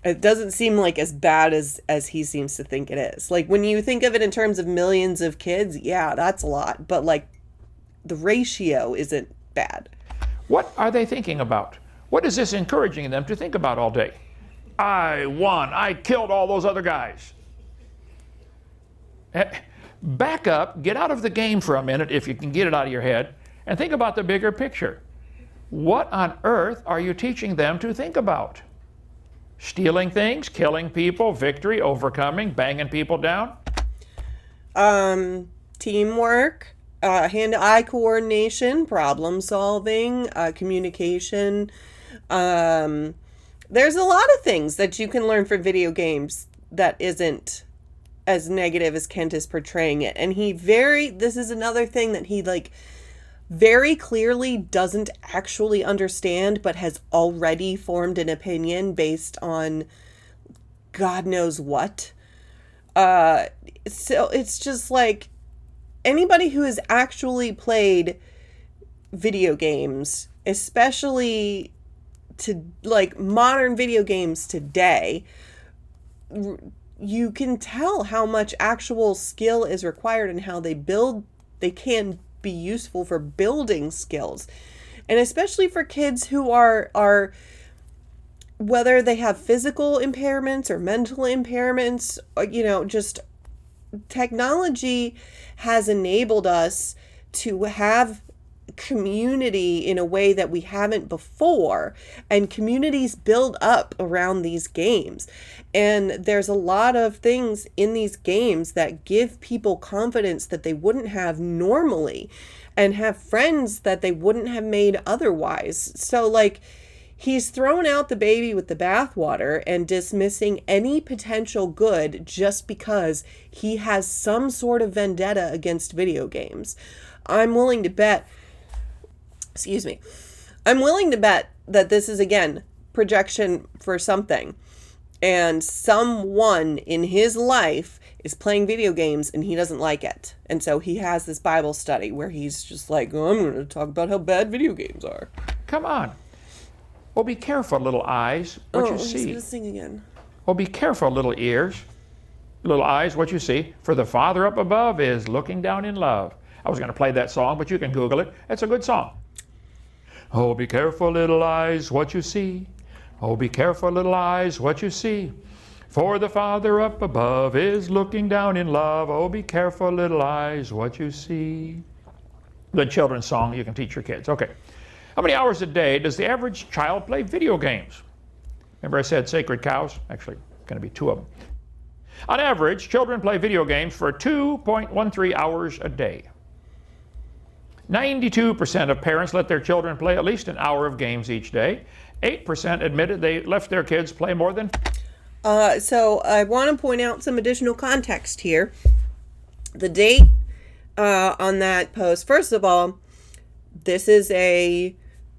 It doesn't seem like as bad as he seems to think it is. Like, when you think of it in terms of millions of kids, yeah, that's a lot. But, like, the ratio isn't bad.
What are they thinking about? What is this encouraging them to think about all day? I won. I killed all those other guys. Back up, get out of the game for a minute if you can get it out of your head, and think about the bigger picture. What on earth are you teaching them to think about? Stealing things, killing people, victory, overcoming, banging people down?
Teamwork, hand-eye coordination, problem solving, communication. There's a lot of things that you can learn from video games that isn't as negative as Kent is portraying it. And this is another thing that he very clearly doesn't actually understand, but has already formed an opinion based on God knows what. So it's just like, anybody who has actually played video games, especially to modern video games today, you can tell how much actual skill is required and how they can be useful for building skills. And especially for kids who are whether they have physical impairments or mental impairments, just technology has enabled us to have community in a way that we haven't before, and communities build up around these games. And there's a lot of things in these games that give people confidence that they wouldn't have normally, and have friends that they wouldn't have made otherwise. So he's thrown out the baby with the bathwater and dismissing any potential good just because he has some sort of vendetta against video games. I'm willing to bet that this is, again, projection for something. And someone in his life is playing video games and he doesn't like it. And so he has this Bible study where he's just like, oh, I'm going to talk about how bad video games are.
Come on. Oh, be careful, little eyes, what you see.
He's going to sing again.
Oh, be careful, little ears, little eyes, what you see. For the Father up above is looking down in love. I was going to play that song, but you can Google it. It's a good song. Oh, be careful, little eyes, what you see. Oh, be careful, little eyes, what you see. For the Father up above is looking down in love. Oh, be careful, little eyes, what you see. Good children's song you can teach your kids. Okay. How many hours a day does the average child play video games? Remember I said sacred cows? Actually, going to be 2 of them. On average, children play video games for 2.13 hours a day. 92% of parents let their children play at least an hour of games each day. 8% admitted they left their kids play more than...
So I want to point out some additional context here. The date on that post, first of all, this is a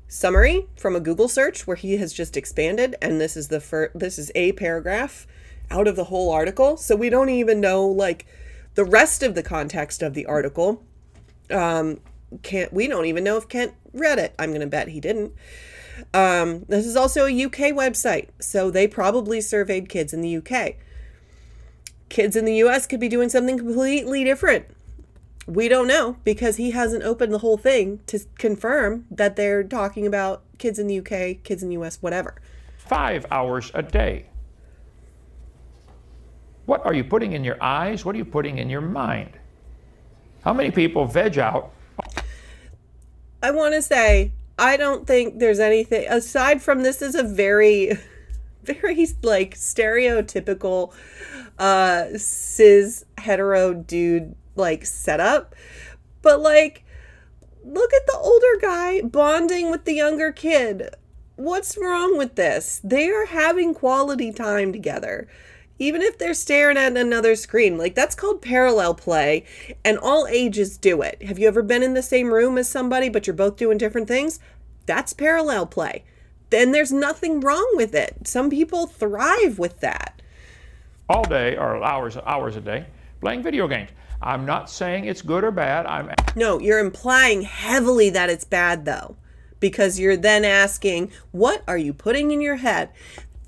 summary from a Google search where he has just expanded, and this is this is a paragraph out of the whole article. So we don't even know the rest of the context of the article. We don't even know if Kent read it. I'm going to bet he didn't. This is also a UK website, so they probably surveyed kids in the UK. Kids in the US could be doing something completely different. We don't know because he hasn't opened the whole thing to confirm that they're talking about kids in the UK, kids in the US, whatever.
5 hours a day. What are you putting in your eyes? What are you putting in your mind? How many people veg out?
I want to say, I don't think there's anything aside from this is a very, very like stereotypical cis hetero dude like setup. But like, look at the older guy bonding with the younger kid. What's wrong with this? They are having quality time together. Even if they're staring at another screen, like that's called parallel play, and all ages do it. Have you ever been in the same room as somebody, but you're both doing different things? That's parallel play. Then there's nothing wrong with it. Some people thrive with that.
All day or hours a day playing video games. I'm not saying it's good or bad.
No, you're implying heavily that it's bad though, because you're then asking, what are you putting in your head?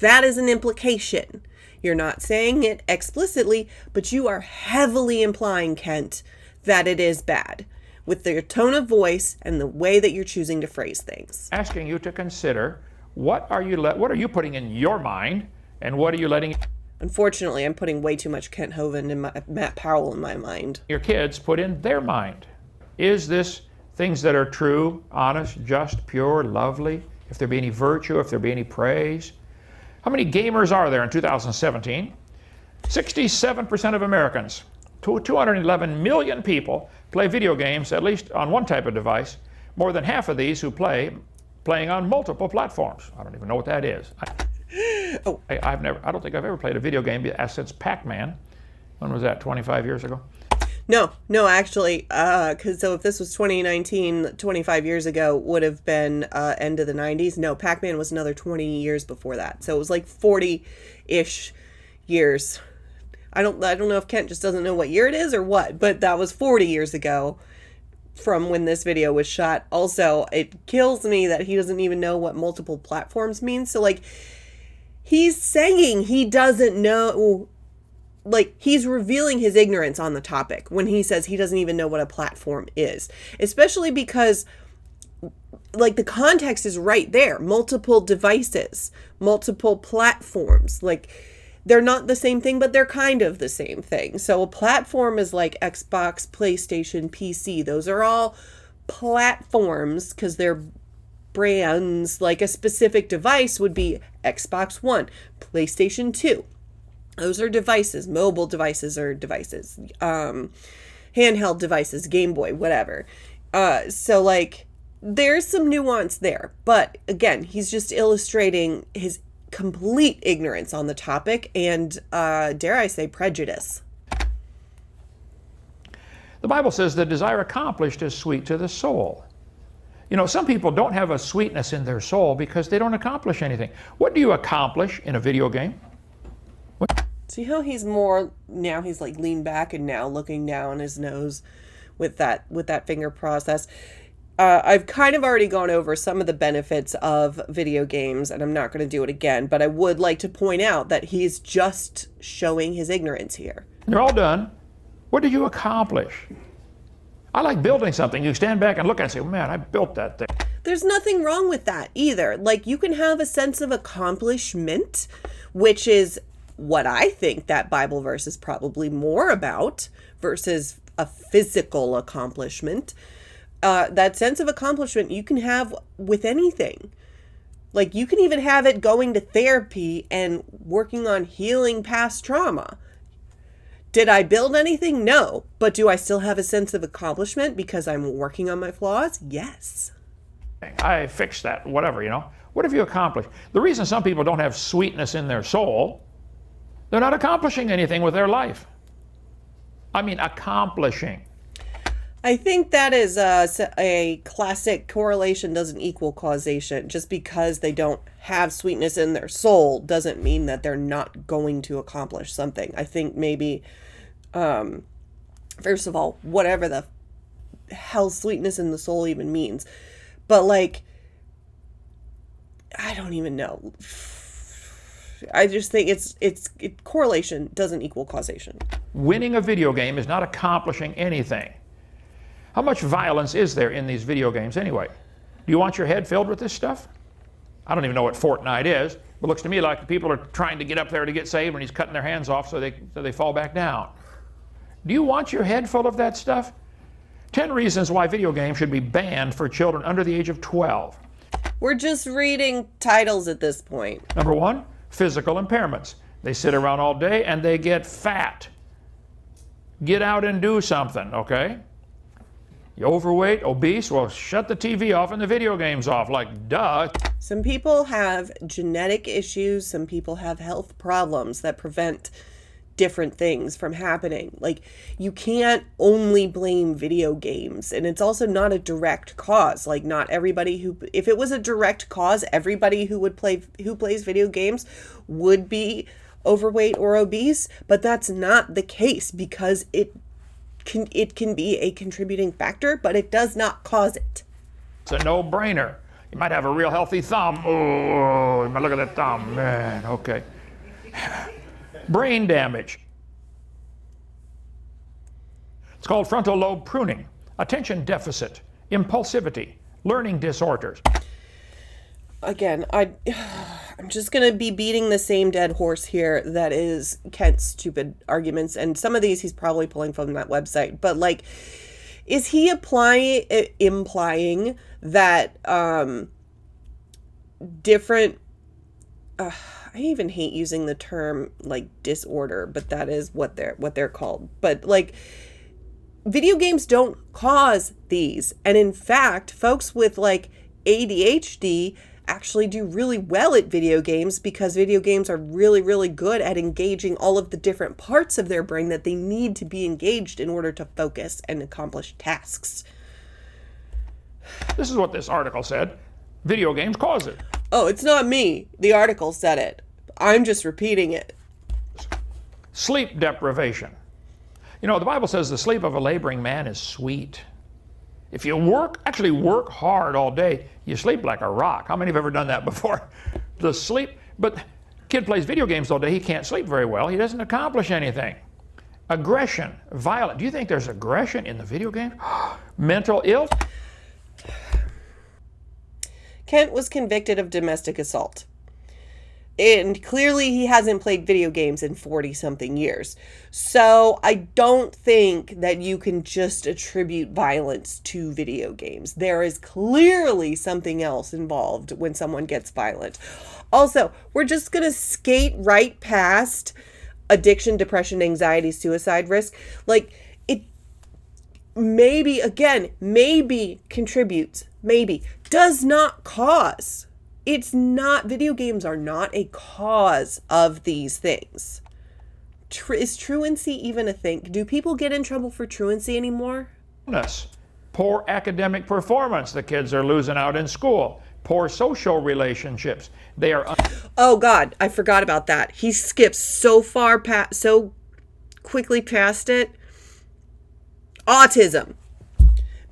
That is an implication. You're not saying it explicitly, but you are heavily implying, Kent, that it is bad with your tone of voice and the way that you're choosing to phrase things.
Asking you to consider what are you putting in your mind and what are you letting
Unfortunately, I'm putting way too much Kent Hovind and Matt Powell in my mind.
your kids put in their mind. Is this things that are true, honest, just, pure, lovely? If there be any virtue, if there be any praise? How many gamers are there in 2017? 67% of Americans, 211 million people, play video games at least on one type of device. More than half of these who playing on multiple platforms. I don't even know what that is. I don't think I've ever played a video game since Pac-Man. When was that, 25 years ago?
No, actually, because so if this was 2019, 25 years ago would have been end of the 90s. No, Pac-Man was another 20 years before that. So it was like 40-ish years. I don't know if Kent just doesn't know what year it is or what, but that was 40 years ago from when this video was shot. Also, it kills me that he doesn't even know what multiple platforms means. So like, he's saying he doesn't know. Like, he's revealing his ignorance on the topic when he says he doesn't even know what a platform is, especially because like the context is right there. Multiple devices, multiple platforms, like they're not the same thing, but they're kind of the same thing. So a platform is like Xbox, PlayStation, PC. Those are all platforms because they're brands. Like a specific device would be Xbox One, PlayStation 2. Those are devices. Mobile devices are devices. Handheld devices, Game Boy, whatever. So like there's some nuance there. But again, he's just illustrating his complete ignorance on the topic and, dare I say, prejudice.
The Bible says the desire accomplished is sweet to the soul. You know, some people don't have a sweetness in their soul because they don't accomplish anything. What do you accomplish in a video game?
See how he's more now he's like leaned back and now looking down his nose with that finger process. I've kind of already gone over some of the benefits of video games and I'm not going to do it again, but I would like to point out that he's just showing his ignorance here.
They're all done. What did you accomplish? I like building something. You stand back and look at it and say, well, man, I built that thing.
There's nothing wrong with that either. Like you can have a sense of accomplishment, which is what I think that Bible verse is probably more about versus a physical accomplishment. That sense of accomplishment you can have with anything. Like you can even have it going to therapy and working on healing past trauma. Did I build anything? No. But do I still have a sense of accomplishment because I'm working on my flaws? Yes.
I fixed that, whatever, you know. What have you accomplished? The reason some people don't have sweetness in their soul, they're not accomplishing anything with their life. I mean, accomplishing.
I think that is a classic correlation doesn't equal causation. Just because they don't have sweetness in their soul doesn't mean that they're not going to accomplish something. I think maybe, first of all, whatever the hell sweetness in the soul even means. But like, I don't even know. I just think correlation doesn't equal causation.
Winning a video game is not accomplishing anything. How much violence is there in these video games anyway? Do you want your head filled with this stuff? I don't even know what Fortnite is, but it looks to me like the people are trying to get up there to get saved and he's cutting their hands off so they fall back down. Do you want your head full of that stuff? 10 reasons why video games should be banned for children under the age of 12.
We're just reading titles at this point.
Number 1, physical impairments. They sit around all day and they get fat. Get out and do something, okay? You overweight, obese, well, shut the TV off and the video games off, like, duh.
Some people have genetic issues, some people have health problems that prevent different things from happening. Like, you can't only blame video games, and it's also not a direct cause. Like, not everybody who, if it was a direct cause, everybody who plays video games would be overweight or obese, but that's not the case because it can be a contributing factor, but it does not cause it.
It's a no-brainer. You might have a real healthy thumb. Oh, you might look at that thumb, man, okay. Brain damage. It's called frontal lobe pruning, attention deficit, impulsivity, learning disorders.
Again, I'm just going to be beating the same dead horse here that is Kent's stupid arguments. And some of these he's probably pulling from that website. But, like, is he implying that different... I even hate using the term, like, disorder, but that is what they're called. But, like, video games don't cause these. And, in fact, folks with, like, ADHD actually do really well at video games because video games are really, really good at engaging all of the different parts of their brain that they need to be engaged in order to focus and accomplish tasks.
This is what this article said. Video games cause it.
Oh, it's not me. The article said it. I'm just repeating it.
Sleep deprivation. You know, the Bible says the sleep of a laboring man is sweet. If you actually work hard all day, you sleep like a rock. How many have ever done that before? The sleep, but kid plays video games all day, he can't sleep very well, he doesn't accomplish anything. Aggression, violence. Do you think there's aggression in the video game? Mental illness.
Kent was convicted of domestic assault. And clearly he hasn't played video games in 40-something years. So I don't think that you can just attribute violence to video games. There is clearly something else involved when someone gets violent. Also, we're just going to skate right past addiction, depression, anxiety, suicide risk. Like, it maybe contributes, maybe, does not cause. It's not, video games are not a cause of these things. Is truancy even a thing? Do people get in trouble for truancy anymore?
Poor academic performance. The kids are losing out in school. Poor social relationships. They are...
Oh God, I forgot about that. He skips so quickly past it. Autism.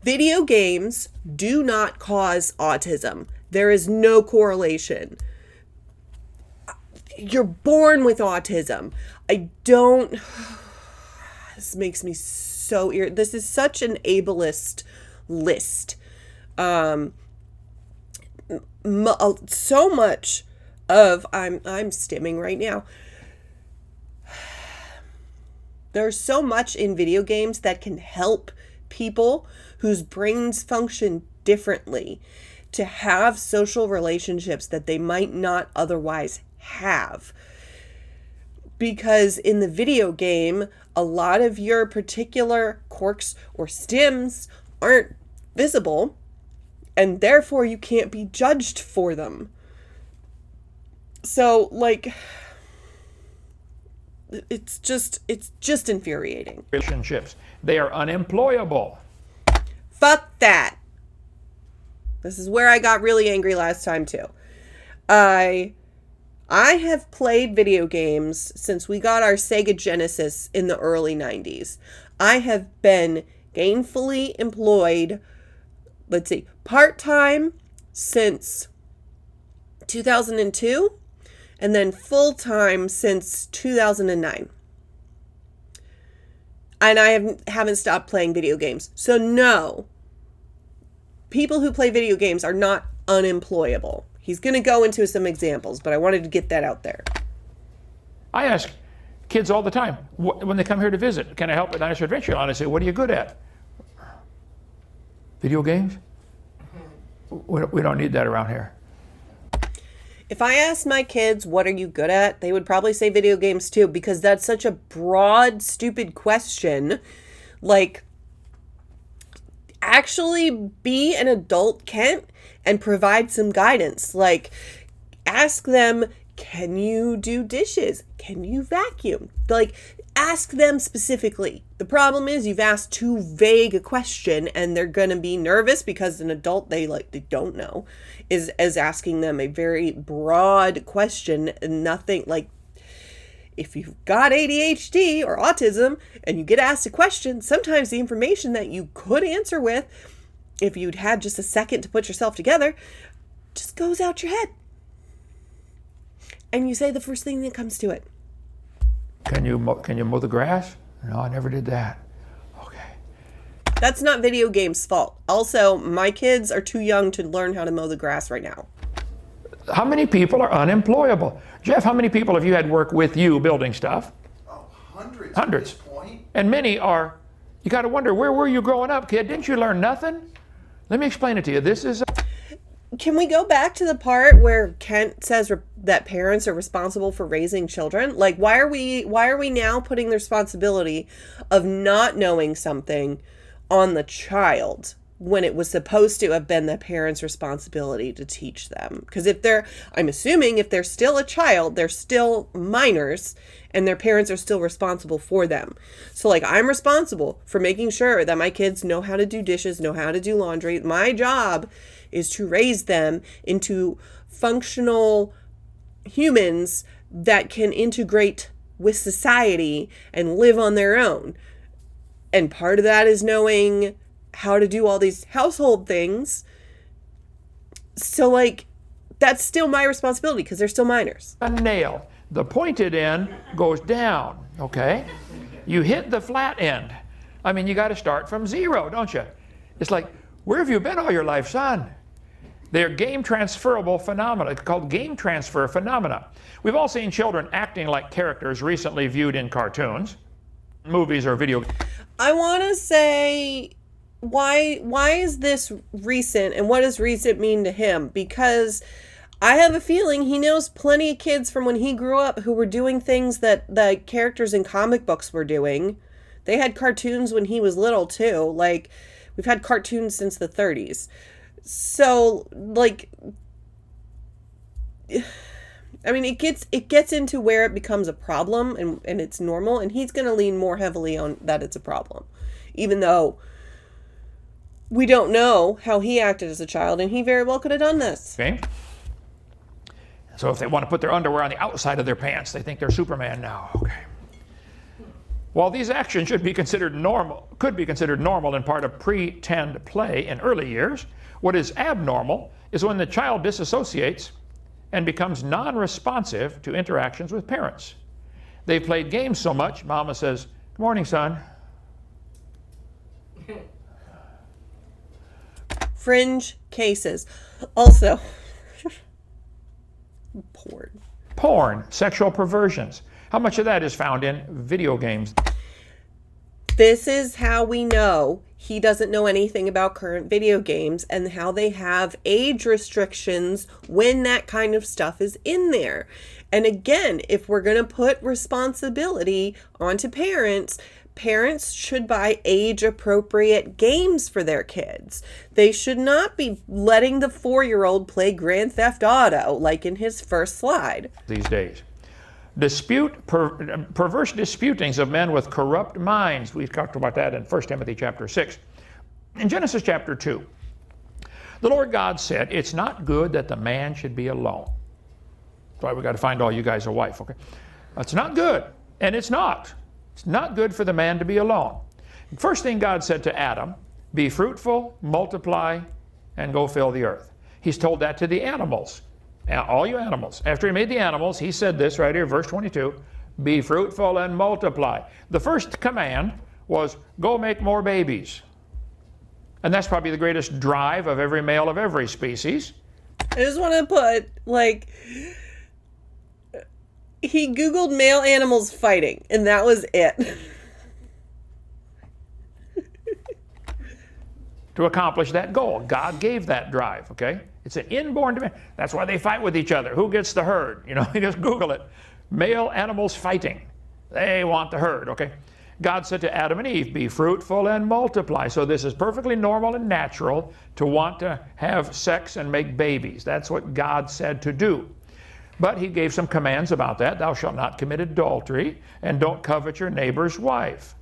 Video games do not cause autism. There is no correlation. You're born with autism. This makes me so irritated. This is such an ableist list. So much of, I'm stimming right now. There's so much in video games that can help people whose brains function differently to have social relationships that they might not otherwise have. Because in the video game, a lot of your particular quirks or stims aren't visible, and therefore you can't be judged for them. So, like, it's just infuriating.
Relationships. They are unemployable.
Fuck that. This is where I got really angry last time too. I have played video games since we got our Sega Genesis in the early 90s. I have been gainfully employed, part-time since 2002, and then full-time since 2009. And I haven't stopped playing video games. So no, people who play video games are not unemployable. He's going to go into some examples, but I wanted to get that out there.
I ask kids all the time, when they come here to visit, can I help at Dinosaur Adventureland? I say, what are you good at? Video games? We don't need that around here.
If I asked my kids, what are you good at? They would probably say video games too, because that's such a broad, stupid question. Like, actually be an adult, Kent, and provide some guidance. Like, ask them, can you do dishes? Can you vacuum? Like, ask them specifically. The problem is you've asked too vague a question, and they're going to be nervous because an adult they don't know is asking them a very broad question, and nothing like, if you've got ADHD or autism and you get asked a question, sometimes the information that you could answer with, if you'd had just a second to put yourself together, just goes out your head. And you say the first thing that comes to it.
Can you mow the grass? No, I never did that. Okay.
That's not video games' fault. Also, my kids are too young to learn how to mow the grass right now.
How many people are unemployable? Jeff, how many people have you had work with you building stuff?
Oh, hundreds.
Hundreds.
At this point.
And many are, you got to wonder, where were you growing up, kid? Didn't you learn nothing? Let me explain it to you. This is...
Can we go back to the part where Kent says that parents are responsible for raising children? Like, why are we now putting the responsibility of not knowing something on the child when it was supposed to have been the parents' responsibility to teach them? Because I'm assuming if they're still a child, they're still minors, and their parents are still responsible for them. So, like, I'm responsible for making sure that my kids know how to do dishes, know how to do laundry. My job is to raise them into functional humans that can integrate with society and live on their own. And part of that is knowing how to do all these household things. So, like, that's still my responsibility because they're still minors.
A nail. The pointed end goes down, okay? You hit the flat end. I mean, you got to start from zero, don't you? It's like, where have you been all your life, son? They're game transferable phenomena. It's called game transfer phenomena. We've all seen children acting like characters recently viewed in cartoons, movies, or video.
I want to say, why is this recent, and what does recent mean to him? Because I have a feeling he knows plenty of kids from when he grew up who were doing things that the characters in comic books were doing. They had cartoons when he was little too. Like, we've had cartoons since the 30s. So, like, I mean, it gets into where it becomes a problem and it's normal, and he's going to lean more heavily on that it's a problem, even though we don't know how he acted as a child, and he very well could have done this.
Okay? So if they want to put their underwear on the outside of their pants, they think they're Superman now. Okay. While these actions could be considered normal and part of pretend play in early years, what is abnormal is when the child disassociates and becomes non-responsive to interactions with parents. They've played games so much, Mama says, "Good morning, son."
Fringe cases. Also, porn,
sexual perversions. How much of that is found in video games?
This is how we know he doesn't know anything about current video games and how they have age restrictions when that kind of stuff is in there. And again, if we're going to put responsibility onto parents, parents should buy age-appropriate games for their kids. They should not be letting the 4-year-old play Grand Theft Auto like in his first slide.
These days. Perverse disputings of men with corrupt minds. We talked about that in 1 Timothy chapter 6. In Genesis chapter 2, the Lord God said, "It's not good that the man should be alone." That's why we got to find all you guys a wife, okay? It's not good, and it's not. It's not good for the man to be alone. First thing God said to Adam, "Be fruitful, multiply, and go fill the earth." He's told that to the animals. All you animals. After he made the animals, he said this right here, verse 22, "Be fruitful and multiply." The first command was, go make more babies. And that's probably the greatest drive of every male of every species.
I just want to put, like, he Googled male animals fighting, and that was it.
to accomplish that goal. God gave that drive, okay? It's an inborn demand. That's why they fight with each other. Who gets the herd? You just Google it. Male animals fighting. They want the herd, okay? God said to Adam and Eve, be fruitful and multiply. So this is perfectly normal and natural to want to have sex and make babies. That's what God said to do. But he gave some commands about that. Thou shalt not commit adultery, and don't covet your neighbor's wife.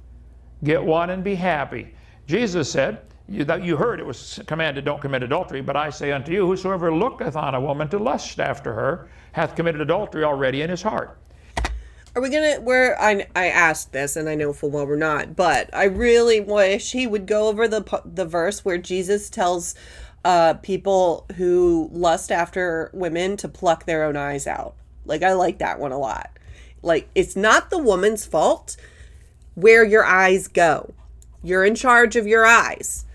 Get one and be happy. Jesus said, you heard it was commanded, don't commit adultery, but I say unto you, whosoever looketh on a woman to lust after her hath committed adultery already in his heart.
Are we gonna, I asked this, and I know full well we're not, but I really wish he would go over the verse where Jesus tells people who lust after women to pluck their own eyes out. Like, I like that one a lot. Like, it's not the woman's fault where your eyes go. You're in charge of your eyes.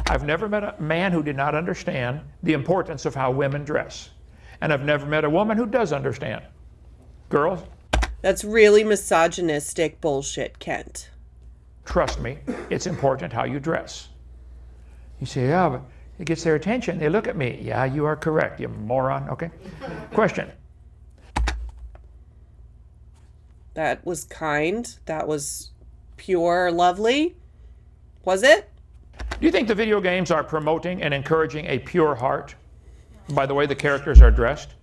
I've never met a man who did not understand the importance of how women dress. And I've never met a woman who does understand. Girls,
that's really misogynistic bullshit, Kent.
trust me, it's important how you dress. You say, yeah, but it gets their attention. They look at me. Yeah, you are correct, you moron. Okay. Question.
That was kind. That was pure, lovely. Was it?
Do you think the video games are promoting and encouraging a pure heart by the way the characters are dressed?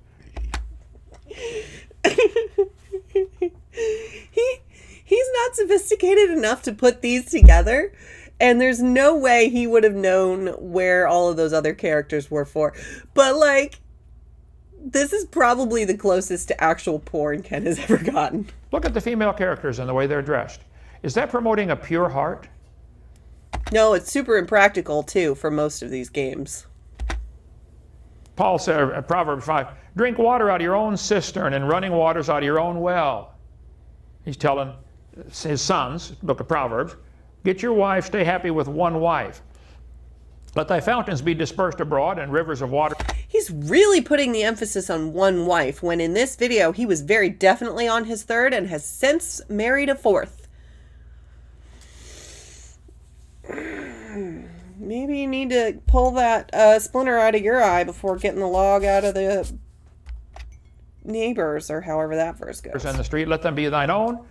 He's not sophisticated enough to put these together, and there's no way he would have known where all of those other characters were for. But, like, this is probably the closest to actual porn Ken has ever gotten.
Look at the female characters and the way they're dressed. Is that promoting a pure heart?
No, it's super impractical, too, for most of these games.
Paul said, Proverbs 5, drink water out of your own cistern and running waters out of your own well. He's telling his sons, book of Proverbs, get your wife, stay happy with one wife. Let thy fountains be dispersed abroad and rivers of water.
He's really putting the emphasis on one wife, when in this video he was very definitely on his third and has since married a fourth. Maybe you need to pull that splinter out of your eye before getting the log out of the neighbors, or however that verse goes.
In the street, let them be thine own,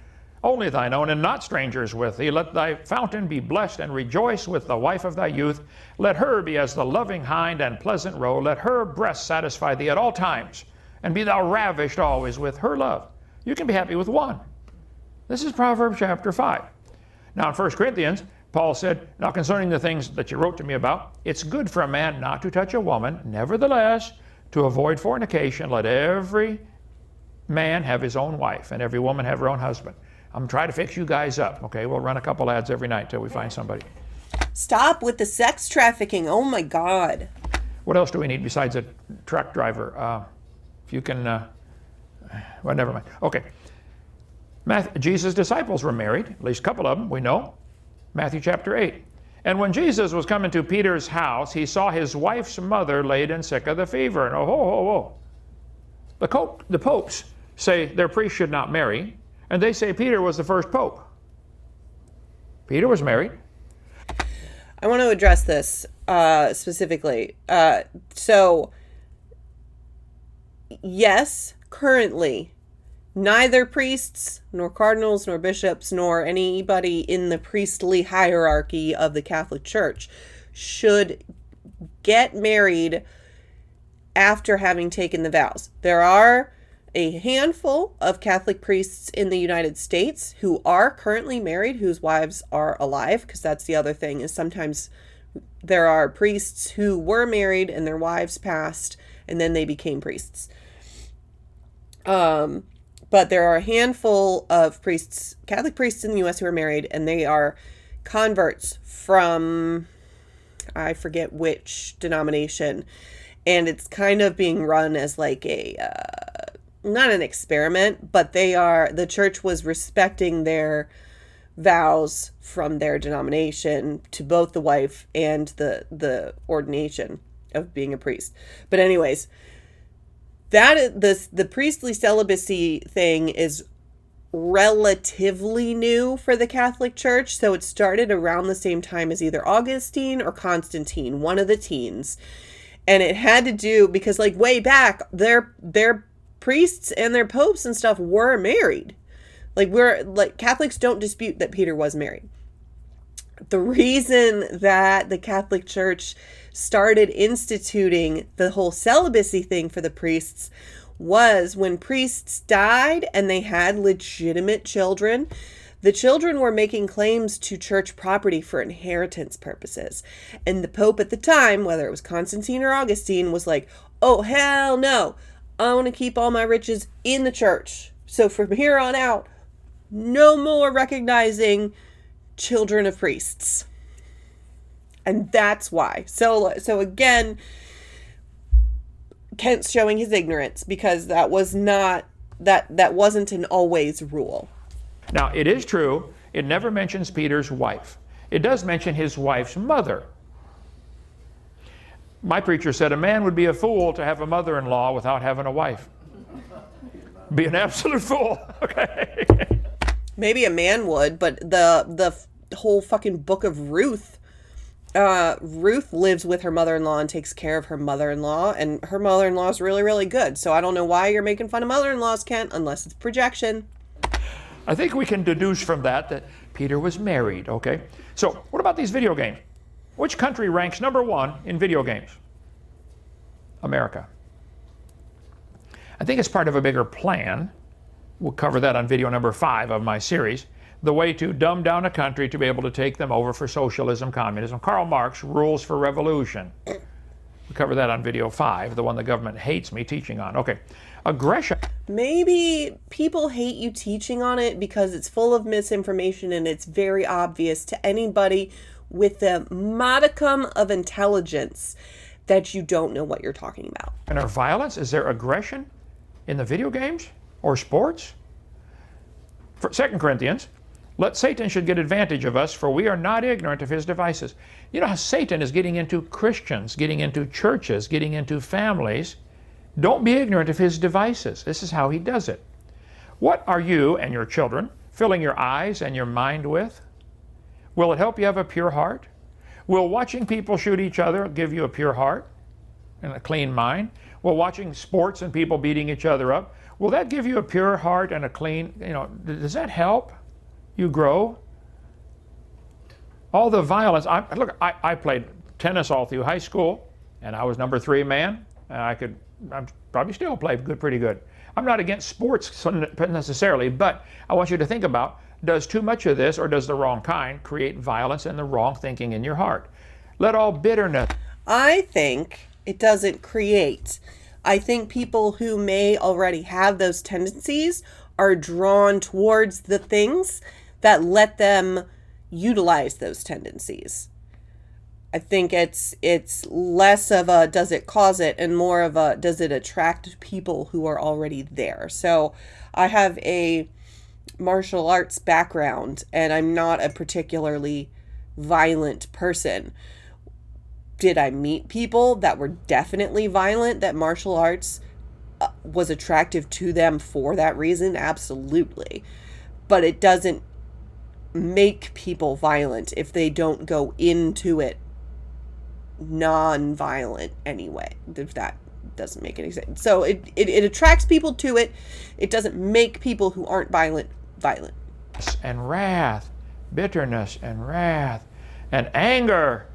only thine own, and not strangers with thee. Let thy fountain be blessed, and rejoice with the wife of thy youth. Let her be as the loving hind and pleasant roe. Let her breast satisfy thee at all times, and be thou ravished always with her love. You can be happy with one. This is Proverbs chapter 5. Now in 1 Corinthians, Paul said, now concerning the things that you wrote to me about, it's good for a man not to touch a woman. Nevertheless, to avoid fornication, let every man have his own wife, and every woman have her own husband. I'm trying to fix you guys up, okay? We'll run a couple ads every night till we find somebody.
Stop with the sex trafficking. Oh my God.
What else do we need besides a truck driver? If you can, well, never mind. Okay. Jesus' disciples were married, at least a couple of them, we know. Matthew chapter 8. And when Jesus was coming to Peter's house, he saw his wife's mother laid and sick of the fever. And the popes say their priests should not marry, and they say Peter was the first pope. Peter was married.
I want to address this specifically. So, yes, currently, neither priests, nor cardinals, nor bishops, nor anybody in the priestly hierarchy of the Catholic Church should get married after having taken the vows. There are a handful of Catholic priests in the United States who are currently married, whose wives are alive, because that's the other thing, is sometimes there are priests who were married and their wives passed, and then they became priests. But there are a handful of priests, Catholic priests in the U.S. who are married, and they are converts from, I forget which denomination, and it's kind of being run as like a, not an experiment, but the church was respecting their vows from their denomination to both the wife and the ordination of being a priest. But anyways, the priestly celibacy thing is relatively new for the Catholic Church. So it started around the same time as either Augustine or Constantine, one of the teens. And it had to do because like way back, their priests and their popes and stuff were married. Like Catholics don't dispute that Peter was married. The reason that the Catholic Church started instituting the whole celibacy thing for the priests was when priests died and they had legitimate children. The children were making claims to church property for inheritance purposes. And the Pope at the time, whether it was Constantine or Augustine, was like, oh, hell no. I want to keep all my riches in the church. So from here on out, no more recognizing children of priests. And that's why. So again, Kent's showing his ignorance because that wasn't an always rule.
Now, it is true, it never mentions Peter's wife. It does mention his wife's mother. My preacher said a man would be a fool to have a mother-in-law without having a wife. Be an absolute fool, okay?
Maybe a man would, but the whole fucking book of Ruth, Ruth lives with her mother-in-law and takes care of her mother-in-law, and her mother-in-law is really, really good. So I don't know why you're making fun of mother-in-laws, Kent, unless it's projection.
I think we can deduce from that Peter was married, okay? So what about these video games? Which country ranks number one in video games? America. I think it's part of a bigger plan. We'll cover that on video number 5 of my series. The way to dumb down a country to be able to take them over for socialism, communism. Karl Marx, Rules for Revolution. We cover that on video 5, the one the government hates me teaching on. Okay. Aggression.
Maybe people hate you teaching on it because it's full of misinformation and it's very obvious to anybody with a modicum of intelligence that you don't know what you're talking about.
And our violence, is there aggression in the video games or sports? For 2 Corinthians, let Satan should get advantage of us, for we are not ignorant of his devices. You know how Satan is getting into Christians, getting into churches, getting into families. Don't be ignorant of his devices. This is how he does it. What are you and your children filling your eyes and your mind with? Will it help you have a pure heart? Will watching people shoot each other give you a pure heart and a clean mind? Will watching sports and people beating each other up, will that give you a pure heart and a clean, does that help you grow? All the violence, I played tennis all through high school, and I was number 3 man, and I probably still play pretty good. I'm not against sports necessarily, but I want you to think about, does too much of this, or does the wrong kind, create violence and the wrong thinking in your heart? Let all bitterness.
I think it doesn't create. I think people who may already have those tendencies are drawn towards the things that let them utilize those tendencies. I think it's less of a does it cause it and more of a does it attract people who are already there. So I have a martial arts background and I'm not a particularly violent person. Did I meet people that were definitely violent, that martial arts was attractive to them for that reason? Absolutely. But it doesn't make people violent if they don't go into it non-violent anyway, if that doesn't make any sense. So it attracts people to it. It doesn't make people who aren't violent.
And wrath, bitterness and wrath and anger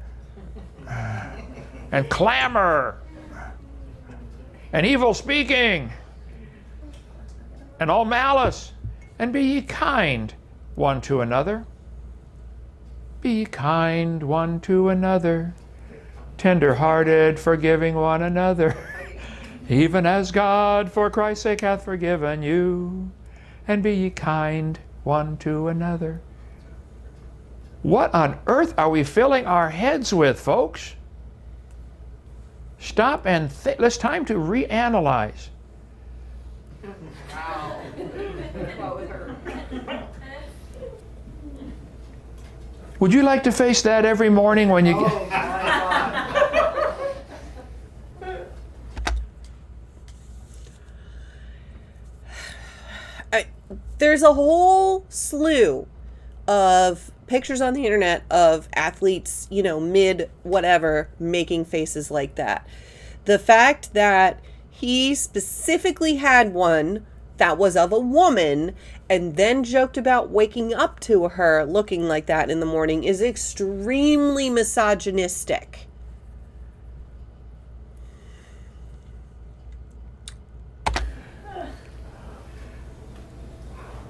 and clamor and evil speaking and all malice, and be ye kind one to another. Be ye kind one to another, tender-hearted, forgiving one another, even as God for Christ's sake hath forgiven you. And be ye kind one to another. What on earth are we filling our heads with, folks? Stop and think. It's time to reanalyze. Would you like to face that every morning when you
There's a whole slew of pictures on the internet of athletes, mid whatever, making faces like that. The fact that he specifically had one that was of a woman and then joked about waking up to her looking like that in the morning is extremely misogynistic.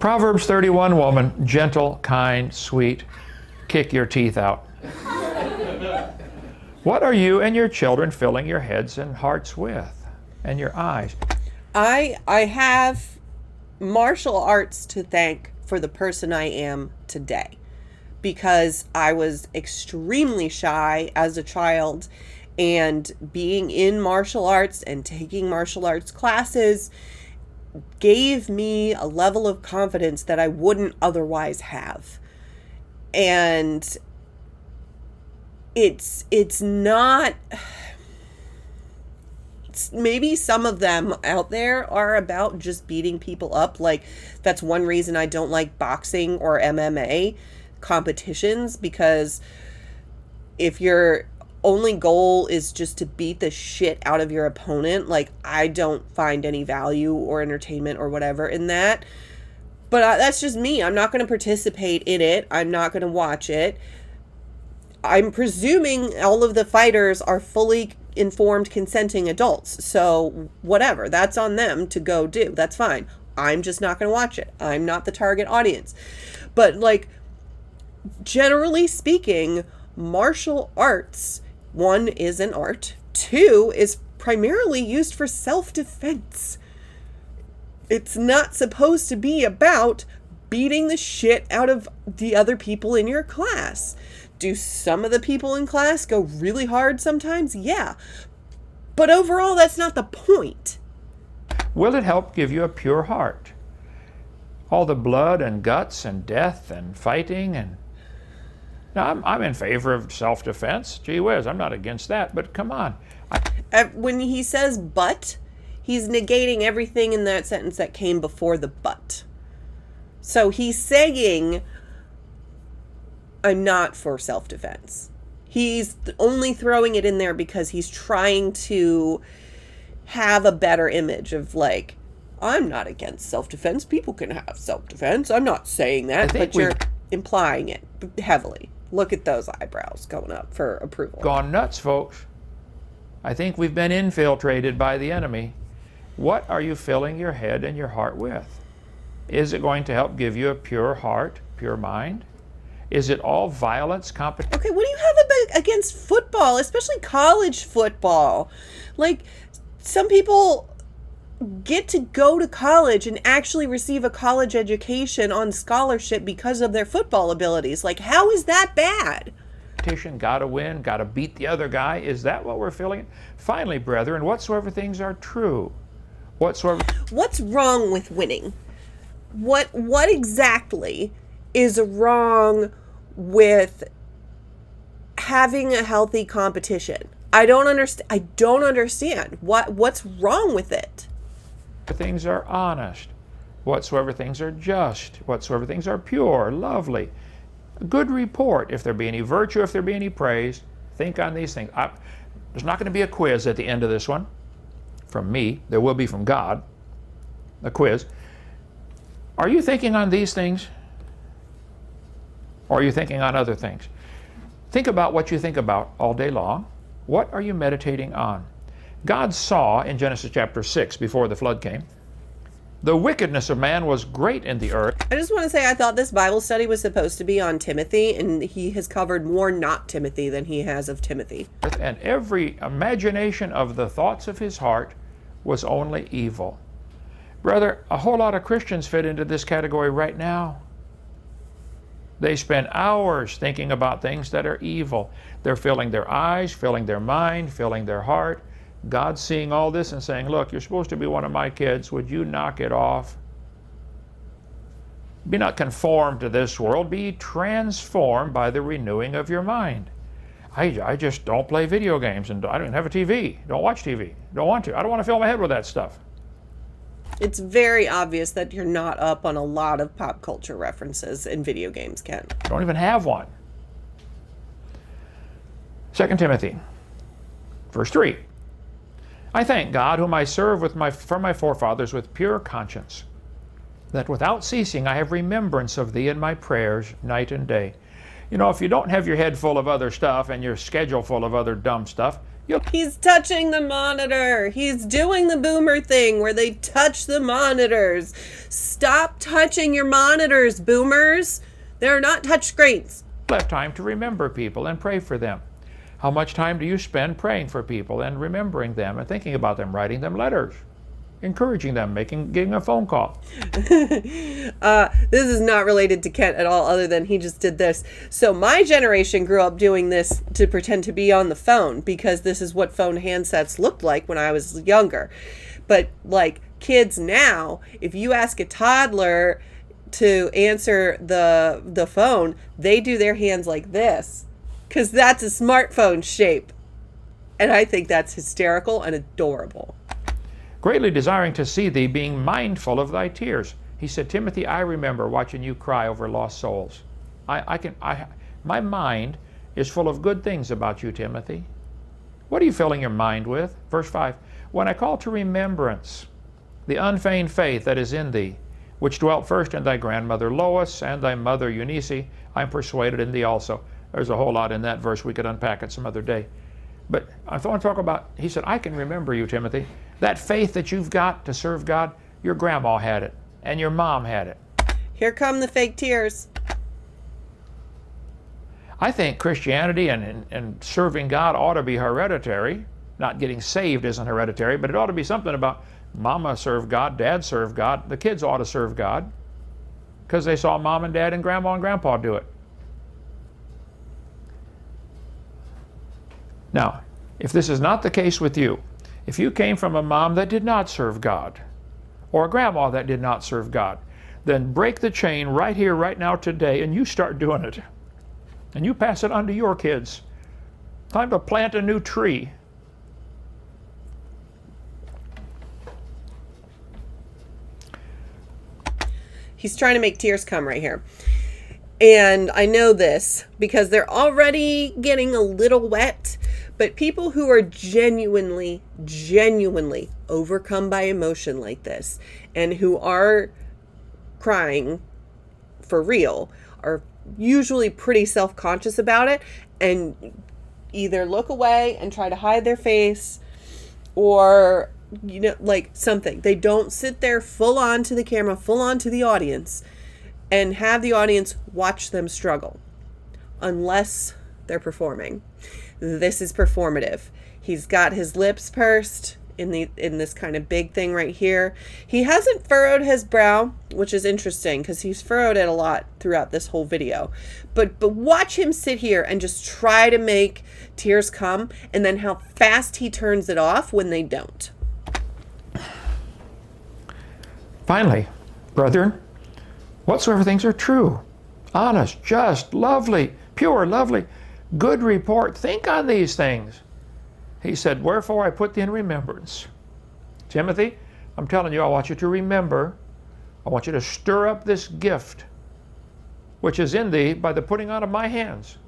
Proverbs 31 woman, gentle, kind, sweet, kick your teeth out. What are you and your children filling your heads and hearts with, and your eyes?
I have martial arts to thank for the person I am today, because I was extremely shy as a child, and being in martial arts and taking martial arts classes gave me a level of confidence that I wouldn't otherwise have. And it's not, maybe some of them out there are about just beating people up. Like, that's one reason I don't like boxing or MMA competitions, because if your only goal is just to beat the shit out of your opponent, like, I don't find any value or entertainment or whatever in that. But that's just me. I'm not going to participate in it. I'm not going to watch it. I'm presuming all of the fighters are fully informed, consenting adults. So whatever, that's on them to go do. That's fine. I'm just not going to watch it. I'm not the target audience. But, like, generally speaking, martial arts, one, is an art. Two, is primarily used for self-defense. It's not supposed to be about beating the shit out of the other people in your class. Do some of the people in class go really hard sometimes? Yeah. But overall, that's not the point.
Will it help give you a pure heart? All the blood and guts and death and fighting and... Now, I'm in favor of self-defense. Gee whiz, I'm not against that, but come on.
When he says but, he's negating everything in that sentence that came before the but. So he's saying, I'm not for self-defense. He's only throwing it in there because he's trying to have a better image of, like, I'm not against self-defense. People can have self-defense. I'm not saying that, but you're implying it heavily. Look at those eyebrows going up for approval.
Gone nuts, folks. I think we've been infiltrated by the enemy. What are you filling your head and your heart with? Is it going to help give you a pure heart, pure mind? Is it all violence, competition?
Okay, what do you have against football, especially college football? Like, some people get to go to college and actually receive a college education on scholarship because of their football abilities. Like, how is that bad?
Gotta win, gotta beat the other guy. Is that what we're feeling? Finally, brethren, whatsoever things are true, What's
wrong with winning? What exactly is wrong with having a healthy competition? I don't understand. What's wrong with it?
Things are honest, whatsoever things are just, whatsoever things are pure, lovely, a good report, if there be any virtue, if there be any praise, think on these things. There's not going to be a quiz at the end of this one from me. There will be from God, a quiz. Are you thinking on these things? Or are you thinking on other things? Think about what you think about all day long. What are you meditating on? God saw in Genesis chapter 6, before the flood came, the wickedness of man was great in the earth.
I just want to say I thought this Bible study was supposed to be on Timothy, and he has covered more not Timothy than he has of Timothy.
And every imagination of the thoughts of his heart was only evil. Brother, a whole lot of Christians fit into this category right now. They spend hours thinking about things that are evil. They're filling their eyes, filling their mind, filling their heart. God's seeing all this and saying, look, you're supposed to be one of my kids. Would you knock it off? Be not conformed to this world. Be transformed by the renewing of your mind. I just don't play video games, and I don't have a TV. Don't watch TV. Don't want to. I don't want to fill my head with that stuff.
It's very obvious that you're not up on a lot of pop culture references in video games, Ken.
Don't even have one. 2 Timothy, verse 3. I thank God, whom I serve from my forefathers with pure conscience, that without ceasing I have remembrance of thee in my prayers night and day. You know, if you don't have your head full of other stuff and your schedule full of other dumb stuff,
He's touching the monitor. He's doing the boomer thing where they touch the monitors. Stop touching your monitors, boomers. They're not touch screens.
have time to remember people and pray for them. How much time do you spend praying for people and remembering them and thinking about them, writing them letters, encouraging them, getting a phone call?
This is not related to Kent at all, other than he just did this. So my generation grew up doing this to pretend to be on the phone, because this is what phone handsets looked like when I was younger. But like kids now, if you ask a toddler to answer the phone, they do their hands like this, because that's a smartphone shape. And I think that's hysterical and adorable.
Greatly desiring to see thee, being mindful of thy tears. He said, Timothy, I remember watching you cry over lost souls. My mind is full of good things about you, Timothy. What are you filling your mind with? Verse 5, when I call to remembrance the unfeigned faith that is in thee, which dwelt first in thy grandmother Lois and thy mother Eunice, I am persuaded in thee also. There's a whole lot in that verse. We could unpack it some other day. But I want to talk about, he said, I can remember you, Timothy. That faith that you've got to serve God, your grandma had it, and your mom had it.
Here come the fake tears.
I think Christianity and serving God ought to be hereditary. Not getting saved isn't hereditary, but it ought to be something about mama served God, dad served God. The kids ought to serve God because they saw mom and dad and grandma and grandpa do it. Now, if this is not the case with you, if you came from a mom that did not serve God, or a grandma that did not serve God, then break the chain right here, right now, today, and you start doing it. And you pass it on to your kids. Time to plant a new tree.
He's trying to make tears come right here. And I know this because they're already getting a little wet. But people who are genuinely overcome by emotion like this, and who are crying for real, are usually pretty self-conscious about it and either look away and try to hide their face, or, you know, like something. They don't sit there full on to the camera, full on to the audience, and have the audience watch them struggle, unless they're performing. This is performative. He's got his lips pursed in this kind of big thing right here. He hasn't furrowed his brow, which is interesting because he's furrowed it a lot throughout this whole video. But watch him sit here and just try to make tears come, and then how fast he turns it off when they don't.
Finally, brethren, whatsoever things are true, honest, just, lovely, pure, lovely, good report, think on these things. He said, wherefore I put thee in remembrance. Timothy, I'm telling you, I want you to remember. I want you to stir up this gift which is in thee by the putting on of my hands.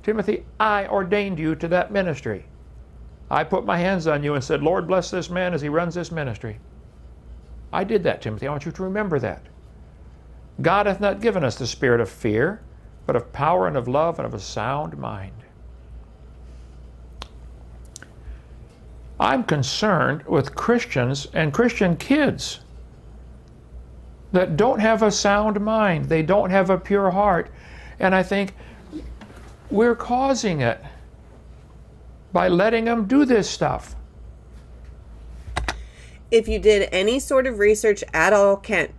Timothy, I ordained you to that ministry. I put my hands on you and said, Lord, bless this man as he runs this ministry. I did that, Timothy. I want you to remember that. God hath not given us the spirit of fear, but of power and of love and of a sound mind. I'm concerned with Christians and Christian kids that don't have a sound mind. They don't have a pure heart. And I think we're causing it by letting them do this stuff.
If you did any sort of research at all, Kent,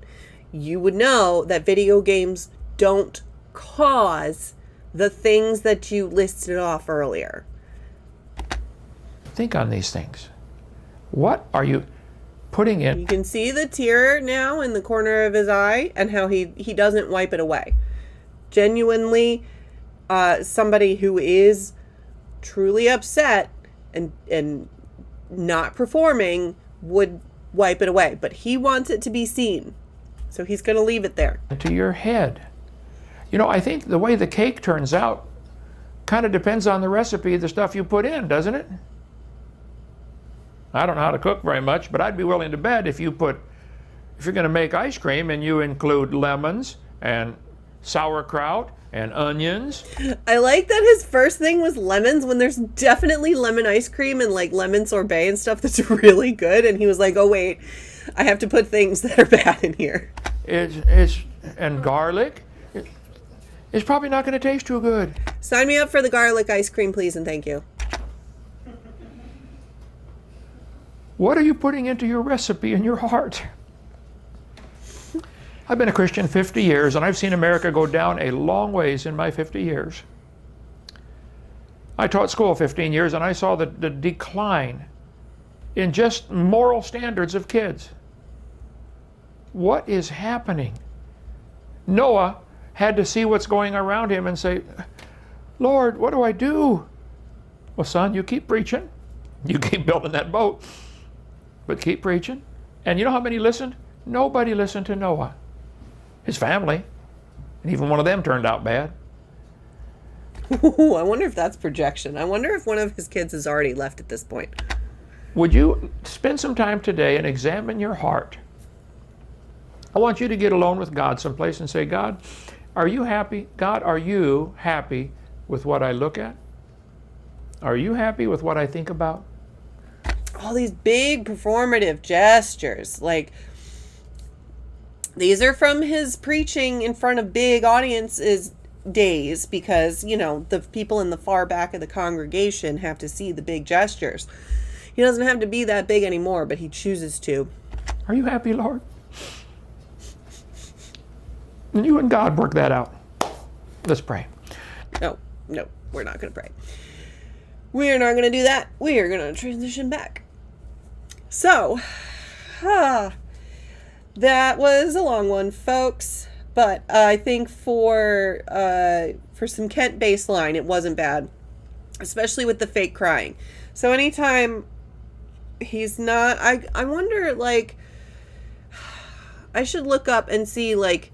you would know that video games don't cause the things that you listed off earlier.
Think on these things. What are you putting in?
You can see the tear now in the corner of his eye and how he doesn't wipe it away. Genuinely, somebody who is truly upset and not performing would wipe it away. But he wants it to be seen. So he's going to leave it there.
To your head. You know, I think the way the cake turns out kind of depends on the recipe, the stuff you put in, doesn't it? I don't know how to cook very much, but I'd be willing to bet if you're going to make ice cream and you include lemons and sauerkraut and onions.
I like that his first thing was lemons when there's definitely lemon ice cream and like lemon sorbet and stuff that's really good. And he was like, oh wait, I have to put things that are bad in here.
And garlic. It's probably not going to taste too good.
Sign me up for the garlic ice cream, please, and thank you.
What are you putting into your recipe in your heart? I've been a Christian 50 years, and I've seen America go down a long ways in my 50 years. I taught school 15 years, and I saw the decline in just moral standards of kids. What is happening? Noah had to see what's going around him and say, Lord, what do I do? Well, son, you keep preaching. You keep building that boat. But keep preaching. And you know how many listened? Nobody listened to Noah. His family. And even one of them turned out bad.
Ooh, I wonder if that's projection. I wonder if one of his kids has already left at this point.
Would you spend some time today and examine your heart? I want you to get alone with God someplace and say, God, are you happy? God, are you happy with what I look at? Are you happy with what I think about?
All these big performative gestures, like these are from his preaching in front of big audiences days, because, you know, the people in the far back of the congregation have to see the big gestures. He doesn't have to be that big anymore, but he chooses to.
Are you happy, Lord? And you and God work that out. Let's pray.
No, we're not going to pray. We are not going to do that. We are going to transition back. So, that was a long one, folks. But I think for some Kent baseline, it wasn't bad, especially with the fake crying. So anytime he's not, I wonder, like, I should look up and see, like,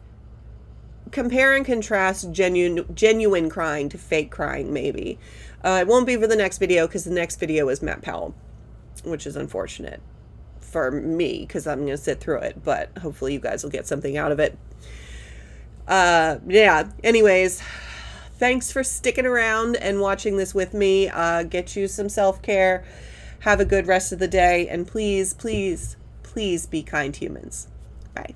compare and contrast genuine crying to fake crying, maybe. It won't be for the next video, because the next video is Matt Powell, which is unfortunate for me, because I'm going to sit through it, but hopefully you guys will get something out of it. Yeah, anyways, thanks for sticking around and watching this with me. Get you some self-care. Have a good rest of the day, and please, please, please be kind humans. Bye.